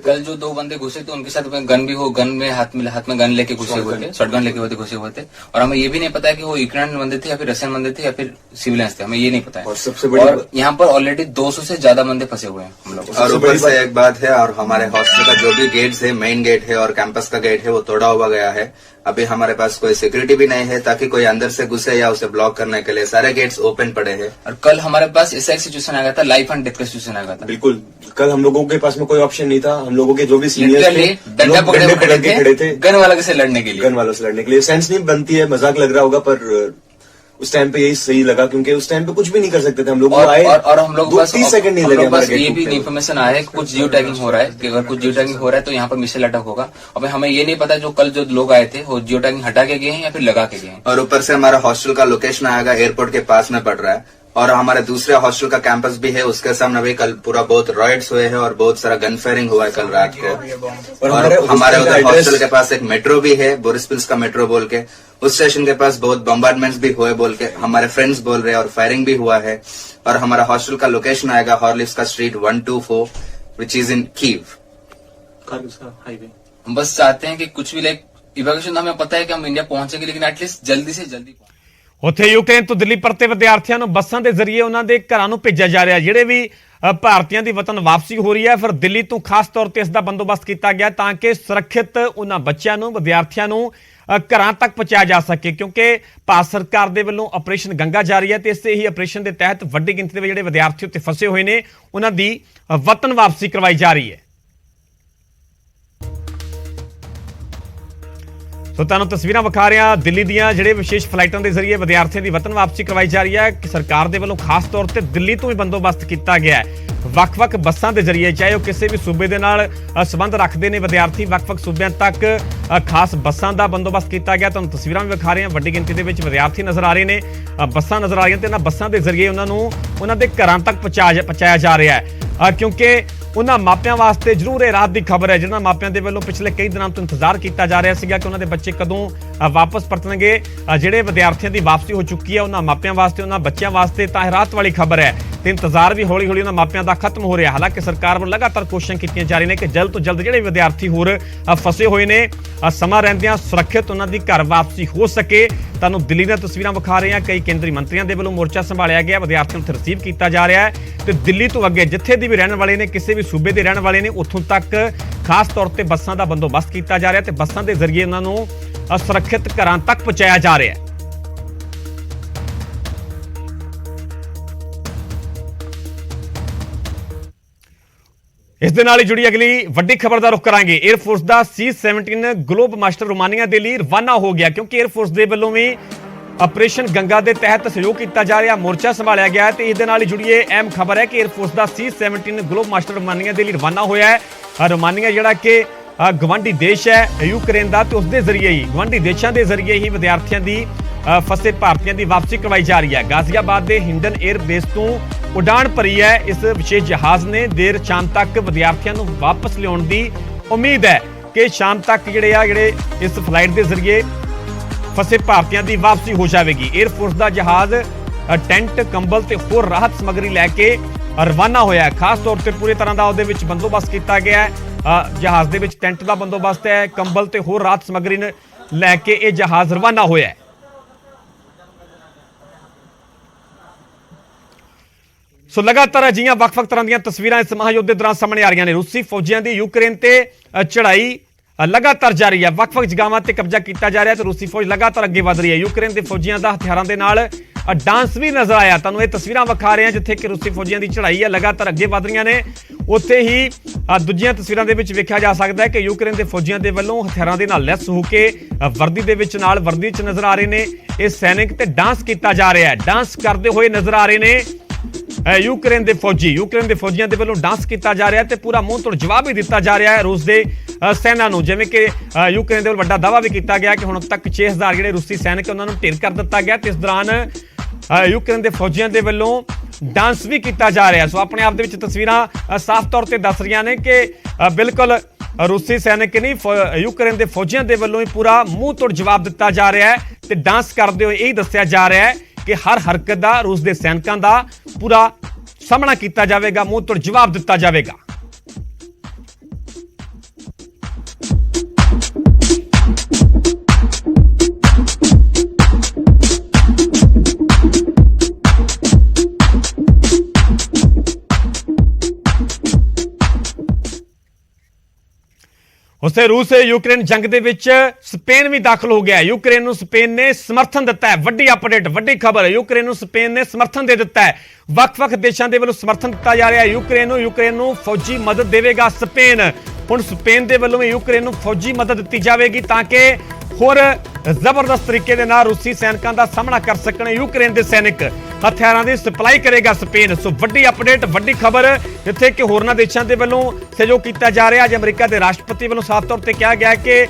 कल जो 2 बंदे घुसे थे उनके साथ गन भी हो, गन में हाथ में गन लेके घुसे हुए थे, शॉटगन लेके घुसे हुए थे, और हमें ये भी नहीं पता है कि वो यूक्रेन बंदे थे या फिर रशियन बंदे थे या फिर सिविलियंस थे, हमें ये नहीं पता है। और सबसे बड़ी और यहाँ पर ऑलरेडी 200 से ज्यादा बंदे फंसे हुए हैं हम लोग।
और ऊपर से एक बात है, और हमारे हॉस्टल का जो भी गेट है, मेन गेट है और कैंपस का गेट है, वो तोड़ा हुआ गया है। अभी हमारे पास कोई सिक्योरिटी भी नहीं है ताकि कोई अंदर से घुसे या उसे ब्लॉक करने के लिए। सारे गेट्स ओपन पड़े हैं।
और कल हमारे पास ऐसा एक सिचुएशन आ गया था, लाइफ एंड डेथ का सिचुएशन आ गया था।
बिल्कुल, कल हम लोगों के पास में कोई ऑप्शन नहीं था। हम लोगों के जो भी सीनियर्स थे
डंडा पकड़े खड़े थे गन वालों से लड़ने के लिए।
गन वालों से लड़ने के लिए सेंस नहीं बनती है, मजाक लग रहा होगा, पर उस टाइम पे यही सही लगा क्योंकि उस टाइम पे कुछ भी नहीं कर सकते थे हम लोग।
और हम लोग
30 सेकंड नहीं लगे हमारे।
ये भी इन्फॉर्मेशन आया है कि कुछ जियो टैगिंग हो रहा है, कि अगर कुछ जियो टैगिंग हो रहा है तो यहाँ पर मिसाइल अटैक होगा। और हमें ये नहीं पता जो कल जो लोग आए थे वो जियो टैगिंग हटा के गए हैं या फिर लगा के गए हैं।
और ऊपर से हमारा हॉस्टल का लोकेशन आएगा एयरपोर्ट के पास में पड़ रहा है, और हमारे दूसरे हॉस्टल का कैंपस भी है, उसके सामने भी कल पूरा बहुत रॉयट्स हुए हैं और बहुत सारा गन फायरिंग हुआ है कल रात को। और हमारे उधर हॉस्टल के पास एक मेट्रो भी है, बोरिसपिल्स का मेट्रो बोल के, उस स्टेशन के पास बहुत बम्बार्डमेंट्स भी हुए बोल के हमारे फ्रेंड्स बोल रहे हैं, और फायरिंग भी हुआ है। और हमारा हॉस्टल का लोकेशन आएगा Horlivska street 124 which is in Kyiv.
हम बस चाहते हैं कि कुछ भी लाइक इवैक्यूएशन, हमें पता है कि हम इंडिया पहुंचेंगे, लेकिन एटलीस्ट जल्दी से जल्दी
ਉੱਥੇ ਯੂਕਰੇਨ ਤੋਂ ਦਿੱਲੀ ਪਰਤੇ ਵਿਦਿਆਰਥੀਆਂ ਨੂੰ ਬੱਸਾਂ ਦੇ ਜ਼ਰੀਏ ਉਹਨਾਂ ਦੇ ਘਰਾਂ ਨੂੰ ਭੇਜਿਆ ਜਾ ਰਿਹਾ। ਜਿਹੜੇ ਵੀ ਭਾਰਤੀਆਂ ਦੀ ਵਤਨ ਵਾਪਸੀ ਹੋ ਰਹੀ ਹੈ, ਫਿਰ ਦਿੱਲੀ ਤੋਂ ਖਾਸ ਤੌਰ ਤੇ ਇਸ ਦਾ ਬੰਦੋਬਸਤ ਕੀਤਾ ਗਿਆ ਤਾਂ ਕਿ ਸੁਰੱਖਿਅਤ ਉਹਨਾਂ ਬੱਚਿਆਂ ਨੂੰ, ਵਿਦਿਆਰਥੀਆਂ ਨੂੰ ਘਰਾਂ ਤੱਕ ਪਹੁੰਚਾਇਆ ਜਾ ਸਕੇ, ਕਿਉਂਕਿ ਭਾਰਤ ਸਰਕਾਰ ਦੇ ਵੱਲੋਂ ਆਪਰੇਸ਼ਨ ਗੰਗਾ ਜਾਰੀ ਹੈ ਤੇ ਇਸੇ ਹੀ ਆਪਰੇਸ਼ਨ ਦੇ ਤਹਿਤ ਵੱਡੀ ਗਿਣਤੀ ਦੇ ਜਿਹੜੇ ਵਿਦਿਆਰਥੀ ਉੱਥੇ ਫਸੇ ਹੋਏ ਨੇ ਉਹਨਾਂ ਦੀ ਵਤਨ ਵਾਪਸੀ ਕਰਵਾਈ ਜਾ ਰਹੀ ਹੈ। ਸੋ ਤੁਹਾਨੂੰ ਤਸਵੀਰਾਂ ਵਿਖਾ ਰਹੇ ਹਾਂ ਦਿੱਲੀ ਦੀਆਂ, ਜਿਹੜੇ ਵਿਸ਼ੇਸ਼ ਫਲਾਈਟਾਂ ਦੇ ਜ਼ਰੀਏ ਵਿਦਿਆਰਥੀਆਂ ਦੀ ਵਤਨ ਵਾਪਸੀ ਕਰਵਾਈ ਜਾ ਰਹੀ ਹੈ। ਸਰਕਾਰ ਦੇ ਵੱਲੋਂ ਖਾਸ ਤੌਰ ਤੇ ਦਿੱਲੀ ਤੋਂ ਵੀ ਬੰਦੋਬਸਤ ਕੀਤਾ ਗਿਆ ਹੈ। ਵੱਖ-ਵੱਖ ਬੱਸਾਂ ਦੇ ਜ਼ਰੀਏ, ਚਾਹੇ ਉਹ ਕਿਸੇ ਵੀ ਸੂਬੇ ਦੇ ਨਾਲ ਸੰਬੰਧ ਰੱਖਦੇ ਨੇ ਵਿਦਿਆਰਥੀ, ਵੱਖ-ਵੱਖ ਸੂਬਿਆਂ ਤੱਕ ਖਾਸ ਬੱਸਾਂ ਦਾ ਬੰਦੋਬਸਤ ਕੀਤਾ ਗਿਆ। ਤੁਹਾਨੂੰ ਤਸਵੀਰਾਂ ਵੀ ਵਿਖਾ ਰਹੇ ਹਾਂ, ਵੱਡੀ ਗਿਣਤੀ ਦੇ ਵਿੱਚ ਵਿਦਿਆਰਥੀ ਨਜ਼ਰ ਆ ਰਹੇ ਨੇ, ਬੱਸਾਂ ਨਜ਼ਰ ਆ ਰਹੀਆਂ ਤੇ ਇਹਨਾਂ ਬੱਸਾਂ ਦੇ ਜ਼ਰੀਏ ਉਹਨਾਂ ਨੂੰ ਉਹਨਾਂ ਦੇ ਘਰਾਂ ਤੱਕ ਪਹੁੰਚਾਇਆ ਜਾ ਰਿਹਾ ਹੈ, ਕਿਉਂਕਿ ਉਹਨਾਂ ਮਾਪਿਆਂ ਵਾਸਤੇ ਜ਼ਰੂਰ ਇਹ ਰਾਹਤ ਦੀ ਖਬਰ ਹੈ ਜਿਹਨਾਂ ਮਾਪਿਆਂ ਦੇ ਵੱਲੋਂ ਪਿਛਲੇ ਕਈ ਦਿਨਾਂ ਤੋਂ ਇੰਤਜ਼ਾਰ ਕੀਤਾ ਜਾ ਰਿਹਾ ਸੀਗਾ ਕਿ ਉਹਨਾਂ ਦੇ ਬੱਚੇ ਕਦੋਂ ਵਾਪਸ ਪਰਤਣਗੇ। ਜਿਹੜੇ ਵਿਦਿਆਰਥੀਆਂ ਦੀ ਵਾਪਸੀ ਹੋ ਚੁੱਕੀ ਹੈ ਉਹਨਾਂ ਮਾਪਿਆਂ ਵਾਸਤੇ, ਉਹਨਾਂ ਬੱਚਿਆਂ ਵਾਸਤੇ ਤਾਂ ਇਹ ਰਾਹਤ ਵਾਲੀ ਖਬਰ ਹੈ ਤੇ ਇੰਤਜ਼ਾਰ ਵੀ ਹੌਲੀ-ਹੌਲੀ ਉਹਨਾਂ ਮਾਪਿਆਂ ਦਾ ਖਤਮ ਹੋ ਰਿਹਾ। ਹਾਲਾਂਕਿ ਸਰਕਾਰ ਵੱਲੋਂ ਲਗਾਤਾਰ ਕੋਸ਼ਿਸ਼ਾਂ ਕੀਤੀਆਂ ਜਾ ਰਹੀਆਂ ਨੇ ਕਿ ਜਲਦ ਤੋਂ ਜਲਦ ਜਿਹੜੇ ਵਿਦਿਆਰਥੀ ਹੋਰ ਫਸੇ ਹੋਏ ਨੇ ਸਮਾਂ ਰਹਿੰਦਿਆਂ ਸੁਰੱਖਿਅਤ ਉਹਨਾਂ ਦੀ ਘਰ ਵਾਪਸੀ ਹੋ ਸਕੇ। ਤੁਹਾਨੂੰ ਦਿੱਲੀ ਦੀਆਂ ਤਸਵੀਰਾਂ ਵਿਖਾ ਰਹੇ ਹਾਂ, ਕਈ ਕੇਂਦਰੀ ਮੰਤਰੀਆਂ ਦੇ ਵੱਲੋਂ ਮੋਰਚਾ ਸੰਭਾਲਿਆ ਗਿਆ, ਵਿਦਿਆਰਥੀਆਂ ਨੂੰ ਰਿਸੀਵ ਕੀਤਾ ਜਾ ਰਿਹਾ ਹੈ ਤੇ ਦਿੱਲੀ ਤੋਂ ਅੱਗੇ ਜਿੱਥੇ ਦੀ ਵੀ ਰਹਿਣ ਵਾਲੇ ਨੇ, ਕਿਸੇ ਵੀ ਸੂਬੇ ਦੇ ਰਹਿਣ ਵਾਲੇ ਨੇ, ਉੱਥੋਂ ਤੱਕ ਖਾਸ ਤੌਰ ਤੇ ਬੱਸਾਂ ਦਾ ਬੰਦੋਬਸਤ ਕੀਤਾ ਜਾ ਰਿਹਾ ਤੇ ਬੱਸਾਂ ਦੇ ਜ਼ਰੀਏ ਉਹਨਾਂ ਨੂੰ ਸੁਰੱਖਿਅਤ ਘਰਾਂ ਤੱਕ ਪਹੁੰਚਾਇਆ ਜਾ ਰਿਹਾ ਹੈ। ਇਸ ਦੇ ਨਾਲ ਹੀ ਜੁੜੀ ਅਗਲੀ ਵੱਡੀ ਖਬਰ ਦਾ ਰੁਖ ਕਰਾਂਗੇ। 에ਅਰਫੋਰਸ ਦਾ C-17 ਗਲੋਬ ਮਾਸਟਰ ਰੋਮਾਨੀਆ ਦੇ ਲਈ ਰਵਾਨਾ ਹੋ ਗਿਆ, ਕਿਉਂਕਿ 에ਅਰਫੋਰਸ ਦੇ ਵੱਲੋਂ ਵੀ ਆਪਰੇਸ਼ਨ ਗੰਗਾ ਦੇ ਤਹਿਤ ਸਹਿਯੋਗ ਕੀਤਾ ਜਾ ਰਿਹਾ, ਮੋਰਚਾ ਸੰਭਾਲਿਆ ਗਿਆ ਤੇ ਇਸ ਦੇ ਨਾਲ ਹੀ ਜੁੜੀ ਇਹ ਅਹਿਮ ਖਬਰ ਹੈ ਕਿ 에ਅਰਫੋਰਸ ਦਾ C-17 ਗਲੋਬ ਮਾਸਟਰ ਰੋਮਾਨੀਆ ਦੇ ਲਈ ਰਵਾਨਾ ਹੋਇਆ ਹੈ। ਰੋਮਾਨੀਆ ਜਿਹੜਾ ਕਿ ਗਵਾਂਢੀ ਦੇਸ਼ ਹੈ ਯੂਕਰੇਨ ਦਾ, ਤੇ ਉਸ ਦੇ ਜ਼ਰੀਏ ਹੀ, ਗਵਾਂਢੀ ਦੇਸ਼ਾਂ ਦੇ ਜ਼ਰੀਏ ਹੀ ਵਿਦਿਆਰਥੀਆਂ ਦੀ ਫਸੇ ਭਾਰਤੀਆਂ ਦੀ ਵਾਪਸੀ ਕਰਵਾਈ ਜਾ ਰਹੀ ਹੈ। ਗਾਜ਼ੀਆਬਾਦ ਦੇ ਹਿੰਡਨ 에ਅਰ ਬੇਸ ਤੋਂ ਉਡਾਣ ਭਰੀ ਹੈ ਇਸ ਵਿਸ਼ੇਸ਼ ਜਹਾਜ਼ ਨੇ। ਦੇਰ ਸ਼ਾਮ ਤੱਕ ਵਿਦਿਆਰਥੀਆਂ ਨੂੰ ਵਾਪਸ ਲਿਆਉਣ ਦੀ ਉਮੀਦ ਹੈ ਕਿ ਸ਼ਾਮ ਤੱਕ ਜਿਹੜੇ ਇਸ ਫਲਾਈਟ ਦੇ ਜ਼ਰੀਏ ਫਸੇ ਭਾਰਤੀਆਂ ਦੀ ਵਾਪਸੀ ਹੋ ਜਾਵੇਗੀ। 에ਅਰਫੋਰਸ ਦਾ ਜਹਾਜ਼ ਟੈਂਟ, ਕੰਬਲ ਤੇ ਹੋਰ ਰਾਹਤ ਸਮੱਗਰੀ ਲੈ ਕੇ ਰਵਾਨਾ ਹੋਇਆ ਹੈ। ਖਾਸ ਤੌਰ ਤੇ ਪੂਰੀ ਤਰ੍ਹਾਂ ਦਾ ਉਹਦੇ ਵਿੱਚ ਬੰਦੋਬਸਤ ਕੀਤਾ ਗਿਆ ਹੈ। ਜਹਾਜ਼ ਦੇ ਵਿੱਚ ਟੈਂਟ ਦਾ ਬੰਦੋਬਸਤ ਹੈ, ਕੰਬਲ ਤੇ ਹੋਰ ਰਾਹਤ ਸਮੱਗਰੀ ਲੈ ਕੇ ਇਹ ਜਹਾਜ਼ ਰਵਾਨਾ ਹੋਇਆ ਹੈ। ਸੋ ਲਗਾਤਾਰ ਅਜਿਹੀਆਂ ਵੱਖ-ਵੱਖ ਤਰ੍ਹਾਂ ਦੀਆਂ ਤਸਵੀਰਾਂ ਇਸ ਮਹਾਯੁੱਧ ਦੇ ਦੌਰਾਨ ਸਾਹਮਣੇ ਆ ਰਹੀਆਂ ਨੇ। ਰੂਸੀ ਫੌਜੀਆਂ ਦੀ ਯੂਕਰੇਨ ਤੇ ਚੜ੍ਹਾਈ ਲਗਾਤਾਰ ਜਾਰੀ ਹੈ, ਵੱਖ-ਵੱਖ ਜਗ੍ਹਾਵਾਂ ਤੇ ਕਬਜ਼ਾ ਕੀਤਾ ਜਾ ਰਿਹਾ ਤੇ ਰੂਸੀ ਫੌਜ ਲਗਾਤਾਰ ਅੱਗੇ ਵਧ ਰਹੀ ਹੈ। ਯੂਕਰੇਨ ਦੇ ਫੌਜੀਆਂ ਦਾ ਹਥਿਆਰਾਂ ਦੇ ਨਾਲ ਡਾਂਸ ਵੀ ਨਜ਼ਰ ਆਇਆ। ਤੁਹਾਨੂੰ ਇਹ ਤਸਵੀਰਾਂ ਵਿਖਾ ਰਹੇ ਹਾਂ ਜਿੱਥੇ ਕਿ ਰੂਸੀ ਫੌਜੀਆਂ ਦੀ ਚੜ੍ਹਾਈ ਹੈ ਲਗਾਤਾਰ ਅੱਗੇ ਵਧ ਰਹੀਆਂ ਨੇ। ਉੱਥੇ ਹੀ ਦੂਜੀਆਂ ਤਸਵੀਰਾਂ ਦੇ ਵਿੱਚ ਵੇਖਿਆ ਜਾ ਸਕਦਾ ਹੈ ਕਿ ਯੂਕਰੇਨ ਦੇ ਫੌਜੀਆਂ ਦੇ ਵੱਲੋਂ ਹਥਿਆਰਾਂ ਦੇ ਨਾਲ ਲੈਸ ਹੋ ਕੇ ਵਰਦੀ ਦੇ ਵਿੱਚ ਨਾਲ ਵਰਦੀ 'ਚ ਨਜ਼ਰ ਆ ਰਹੇ ਨੇ ਇਹ ਸੈਨਿਕ ਤੇ ਡਾਂਸ ਕੀਤਾ ਜਾ ਰਿਹਾ ਹੈ। ਡਾਂਸ ਕਰਦੇ ਹੋਏ ਨਜ਼ਰ ਆ ਰਹੇ ਨੇ ਯੂਕਰੇਨ ਦੇ ਫੌਜੀਆਂ ਦੇ ਵੱਲੋਂ ਡਾਂਸ ਕੀਤਾ ਜਾ ਰਿਹਾ ਤੇ ਪੂਰਾ ਮੂੰਹ ਤੋੜ ਜਵਾਬ ਵੀ ਦਿੱਤਾ ਜਾ ਰਿਹਾ ਹੈ ਰੂਸ ਦੇ ਸੈਨਾ ਨੂੰ। ਜਿਵੇਂ ਕਿ ਯੂਕਰੇਨ ਦੇ ਵੱਲੋਂ ਵੱਡਾ ਦਾਅਵਾ ਵੀ ਕੀਤਾ ਗਿਆ ਕਿ ਹੁਣ ਤੱਕ 6000 ਜਿਹੜੇ ਰੂਸੀ ਸੈਨਿਕ ਉਹਨਾਂ ਨੂੰ ਢੇਰ ਕਰ ਦਿੱਤਾ ਗਿਆ ਤੇ ਇਸ ਦੌਰਾਨ ਯੂਕਰੇਨ ਦੇ ਫੌਜੀਆਂ ਦੇ ਵੱਲੋਂ ਡਾਂਸ ਵੀ ਕੀਤਾ ਜਾ ਰਿਹਾ। ਸੋ ਆਪਣੇ ਆਪ ਦੇ ਵਿੱਚ ਤਸਵੀਰਾਂ ਸਾਫ਼ ਤੌਰ ਤੇ ਦੱਸ ਰਹੀਆਂ ਨੇ ਕਿ ਬਿਲਕੁਲ ਰੂਸੀ ਸੈਨਿਕ ਨਹੀਂ, ਯੂਕਰੇਨ ਦੇ ਫੌਜੀਆਂ ਦੇ ਵੱਲੋਂ ਹੀ ਪੂਰਾ ਮੂੰਹ ਤੋੜ ਜਵਾਬ ਦਿੱਤਾ ਜਾ ਰਿਹਾ ਹੈ ਤੇ ਡਾਂਸ ਕਰਦੇ ਹੋਏ ਇਹ ਦੱਸਿਆ ਜਾ ਰਿਹਾ ਹੈ ਕਿ ਹਰ ਹਰਕਤ ਦਾ ਰੂਸ ਦੇ ਸੈਨਿਕਾਂ ਦਾ ਪੂਰਾ ਸਾਹਮਣਾ ਕੀਤਾ ਜਾਵੇਗਾ, ਮੂੰਹ ਤੋੜ ਜਵਾਬ ਦਿੱਤਾ ਜਾਵੇਗਾ। ਉਸੇ ਰੂਸ ਯੂਕਰੇਨ ਜੰਗ ਦੇ ਵਿੱਚ ਸਪੇਨ ਵੀ ਦਾਖਲ ਹੋ ਗਿਆ। ਯੂਕਰੇਨ ਨੂੰ ਸਪੇਨ ਨੇ ਸਮਰਥਨ ਦਿੱਤਾ ਹੈ। ਵੱਡੀ ਅਪਡੇਟ, ਵੱਡੀ ਖਬਰ, ਯੂਕਰੇਨ ਨੂੰ ਸਪੇਨ ਨੇ ਸਮਰਥਨ ਦੇ ਦਿੱਤਾ ਹੈ। ਵੱਖ-ਵੱਖ ਦੇਸ਼ਾਂ ਦੇ ਵੱਲੋਂ ਸਮਰਥਨ ਦਿੱਤਾ ਜਾ ਰਿਹਾ ਹੈ ਯੂਕਰੇਨ ਨੂੰ ਫੌਜੀ ਮਦਦ ਦੇਵੇਗਾ ਸਪੇਨ। ਹੁਣ ਸਪੇਨ ਦੇ ਵੱਲੋਂ ਵੀ ਯੂਕਰੇਨ ਨੂੰ ਫੌਜੀ ਮਦਦ ਦਿੱਤੀ ਜਾਵੇਗੀ ਤਾਂ ਕਿ ਹੋਰ ਜ਼ਬਰਦਸਤ ਤਰੀਕੇ ਦੇ ਨਾਲ ਰੂਸੀ ਸੈਨਿਕਾਂ ਦਾ ਸਾਹਮਣਾ ਕਰ ਸਕਣ ਯੂਕਰੇਨ ਦੇ ਸੈਨਿਕ। ਹਥਿਆਰਾਂ ਦੀ ਸਪਲਾਈ ਕਰੇਗਾ ਸਪੇਨ। ਸੋ ਵੱਡੀ ਅਪਡੇਟ, ਵੱਡੀ ਖਬਰ, ਜਿੱਥੇ ਕਿ ਹੋਰਨਾਂ ਦੇਸ਼ਾਂ ਦੇ ਵੱਲੋਂ ਸਹਿਯੋਗ ਕੀਤਾ ਜਾ ਰਿਹਾ। ਅੱਜ ਅਮਰੀਕਾ ਦੇ ਰਾਸ਼ਟਰਪਤੀ ਵੱਲੋਂ ਸਾਫ਼ ਤੌਰ ਤੇ ਕਿਹਾ ਗਿਆ ਕਿ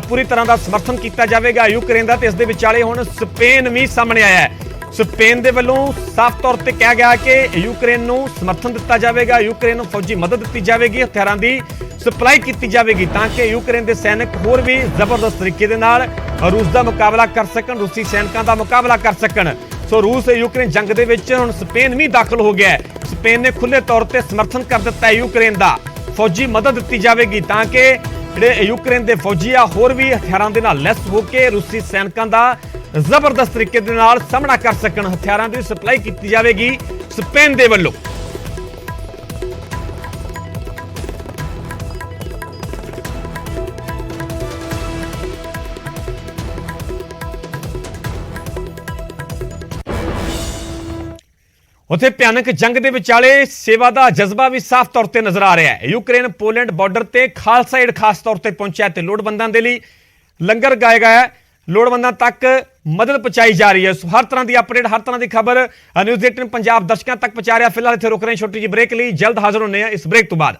ਪੂਰੀ ਤਰ੍ਹਾਂ ਦਾ ਸਮਰਥਨ ਕੀਤਾ ਜਾਵੇਗਾ ਯੂਕਰੇਨ ਦਾ ਤੇ ਇਸ ਦੇ ਵਿਚਾਲੇ ਹੁਣ ਸਪੇਨ ਵੀ ਸਾਹਮਣੇ ਆਇਆ ਹੈ। ਸਪੇਨ ਦੇ ਵੱਲੋਂ ਸਾਫ਼ ਤੌਰ ਤੇ ਕਿਹਾ ਗਿਆ ਕਿ ਯੂਕਰੇਨ ਨੂੰ ਸਮਰਥਨ ਦਿੱਤਾ ਜਾਵੇਗਾ, ਯੂਕਰੇਨ ਨੂੰ ਫੌਜੀ ਮਦਦ ਦਿੱਤੀ ਜਾਵੇਗੀ, ਹਥਿਆਰਾਂ ਦੀ ਸਪਲਾਈ ਕੀਤੀ ਜਾਵੇਗੀ ਤਾਂ ਕਿ ਯੂਕਰੇਨ ਦੇ ਸੈਨਿਕ ਹੋਰ ਵੀ ਜ਼ਬਰਦਸਤ ਤਰੀਕੇ ਦੇ ਨਾਲ ਰੂਸ ਦਾ ਮੁਕਾਬਲਾ ਕਰ ਸਕਣ, ਰੂਸੀ ਸੈਨਿਕਾਂ ਦਾ ਮੁਕਾਬਲਾ ਕਰ ਸਕਣ। ਸੋ ਰੂਸ ਯੂਕਰੇਨ ਜੰਗ ਦੇ ਵਿੱਚ ਹੁਣ ਸਪੇਨ ਵੀ ਦਾਖਲ ਹੋ ਗਿਆ ਹੈ। ਸਪੇਨ ਨੇ ਖੁੱਲੇ ਤੌਰ ਤੇ ਸਮਰਥਨ ਕਰ ਦਿੱਤਾ ਹੈ ਯੂਕਰੇਨ ਦਾ, ਫੌਜੀ ਮਦਦ ਦਿੱਤੀ ਜਾਵੇਗੀ ਤਾਂ ਕਿ ਜਿਹੜੇ ਯੂਕਰੇਨ ਦੇ ਫੌਜੀ ਆ ਹੋਰ ਵੀ ਹਥਿਆਰਾਂ ਦੇ ਨਾਲ ਲੈਸ ਹੋ ਕੇ ਰੂਸੀ ਸੈਨਿਕਾਂ ਦਾ ਜ਼ਬਰਦਸਤ ਤਰੀਕੇ ਦੇ ਨਾਲ ਸਾਹਮਣਾ ਕਰ ਸਕਣ। ਹਥਿਆਰਾਂ ਦੀ ਸਪਲਾਈ ਕੀਤੀ ਜਾਵੇਗੀ ਸਪੇਨ ਦੇ ਵੱਲੋਂ। ਉੱਥੇ ਭਿਆਨਕ ਜੰਗ ਦੇ ਵਿਚਾਲੇ ਸੇਵਾ ਦਾ ਜਜ਼ਬਾ ਵੀ ਸਾਫ਼ ਤੌਰ ਤੇ ਨਜ਼ਰ ਆ ਰਿਹਾ ਹੈ। ਯੂਕਰੇਨ ਪੋਲੈਂਡ ਬਾਰਡਰ ਤੇ ਖਾਲਸਾ ਏਡ ਖਾਸ ਤੌਰ ਤੇ ਪਹੁੰਚਿਆ ਤੇ ਲੋੜਵੰਦਾਂ ਦੇ ਲਈ ਲੰਗਰ ਲਗਾਇਆ ਗਿਆ ਹੈ। ਲੋੜਵੰਦਾਂ ਤੱਕ ਮਦਦ ਪਹੁੰਚਾਈ ਜਾ ਰਹੀ ਹੈ। ਸੋ ਹਰ ਤਰ੍ਹਾਂ ਦੀ ਅਪਡੇਟ, ਹਰ ਤਰ੍ਹਾਂ ਦੀ ਖਬਰ ਨਿਊਜ਼ 18 ਪੰਜਾਬ ਦਰਸ਼ਕਾਂ ਤੱਕ ਪਹੁੰਚਾ ਰਿਹਾ। ਫਿਲਹਾਲ ਇੱਥੇ ਰੁਕ ਰਹੇ ਹਾਂ ਛੋਟੀ ਜਿਹੀ ਬ੍ਰੇਕ ਲਈ। ਜਲਦ ਹਾਜ਼ਰ ਹੁੰਦੇ ਹਾਂ ਇਸ ਬ੍ਰੇਕ ਤੋਂ ਬਾਅਦ।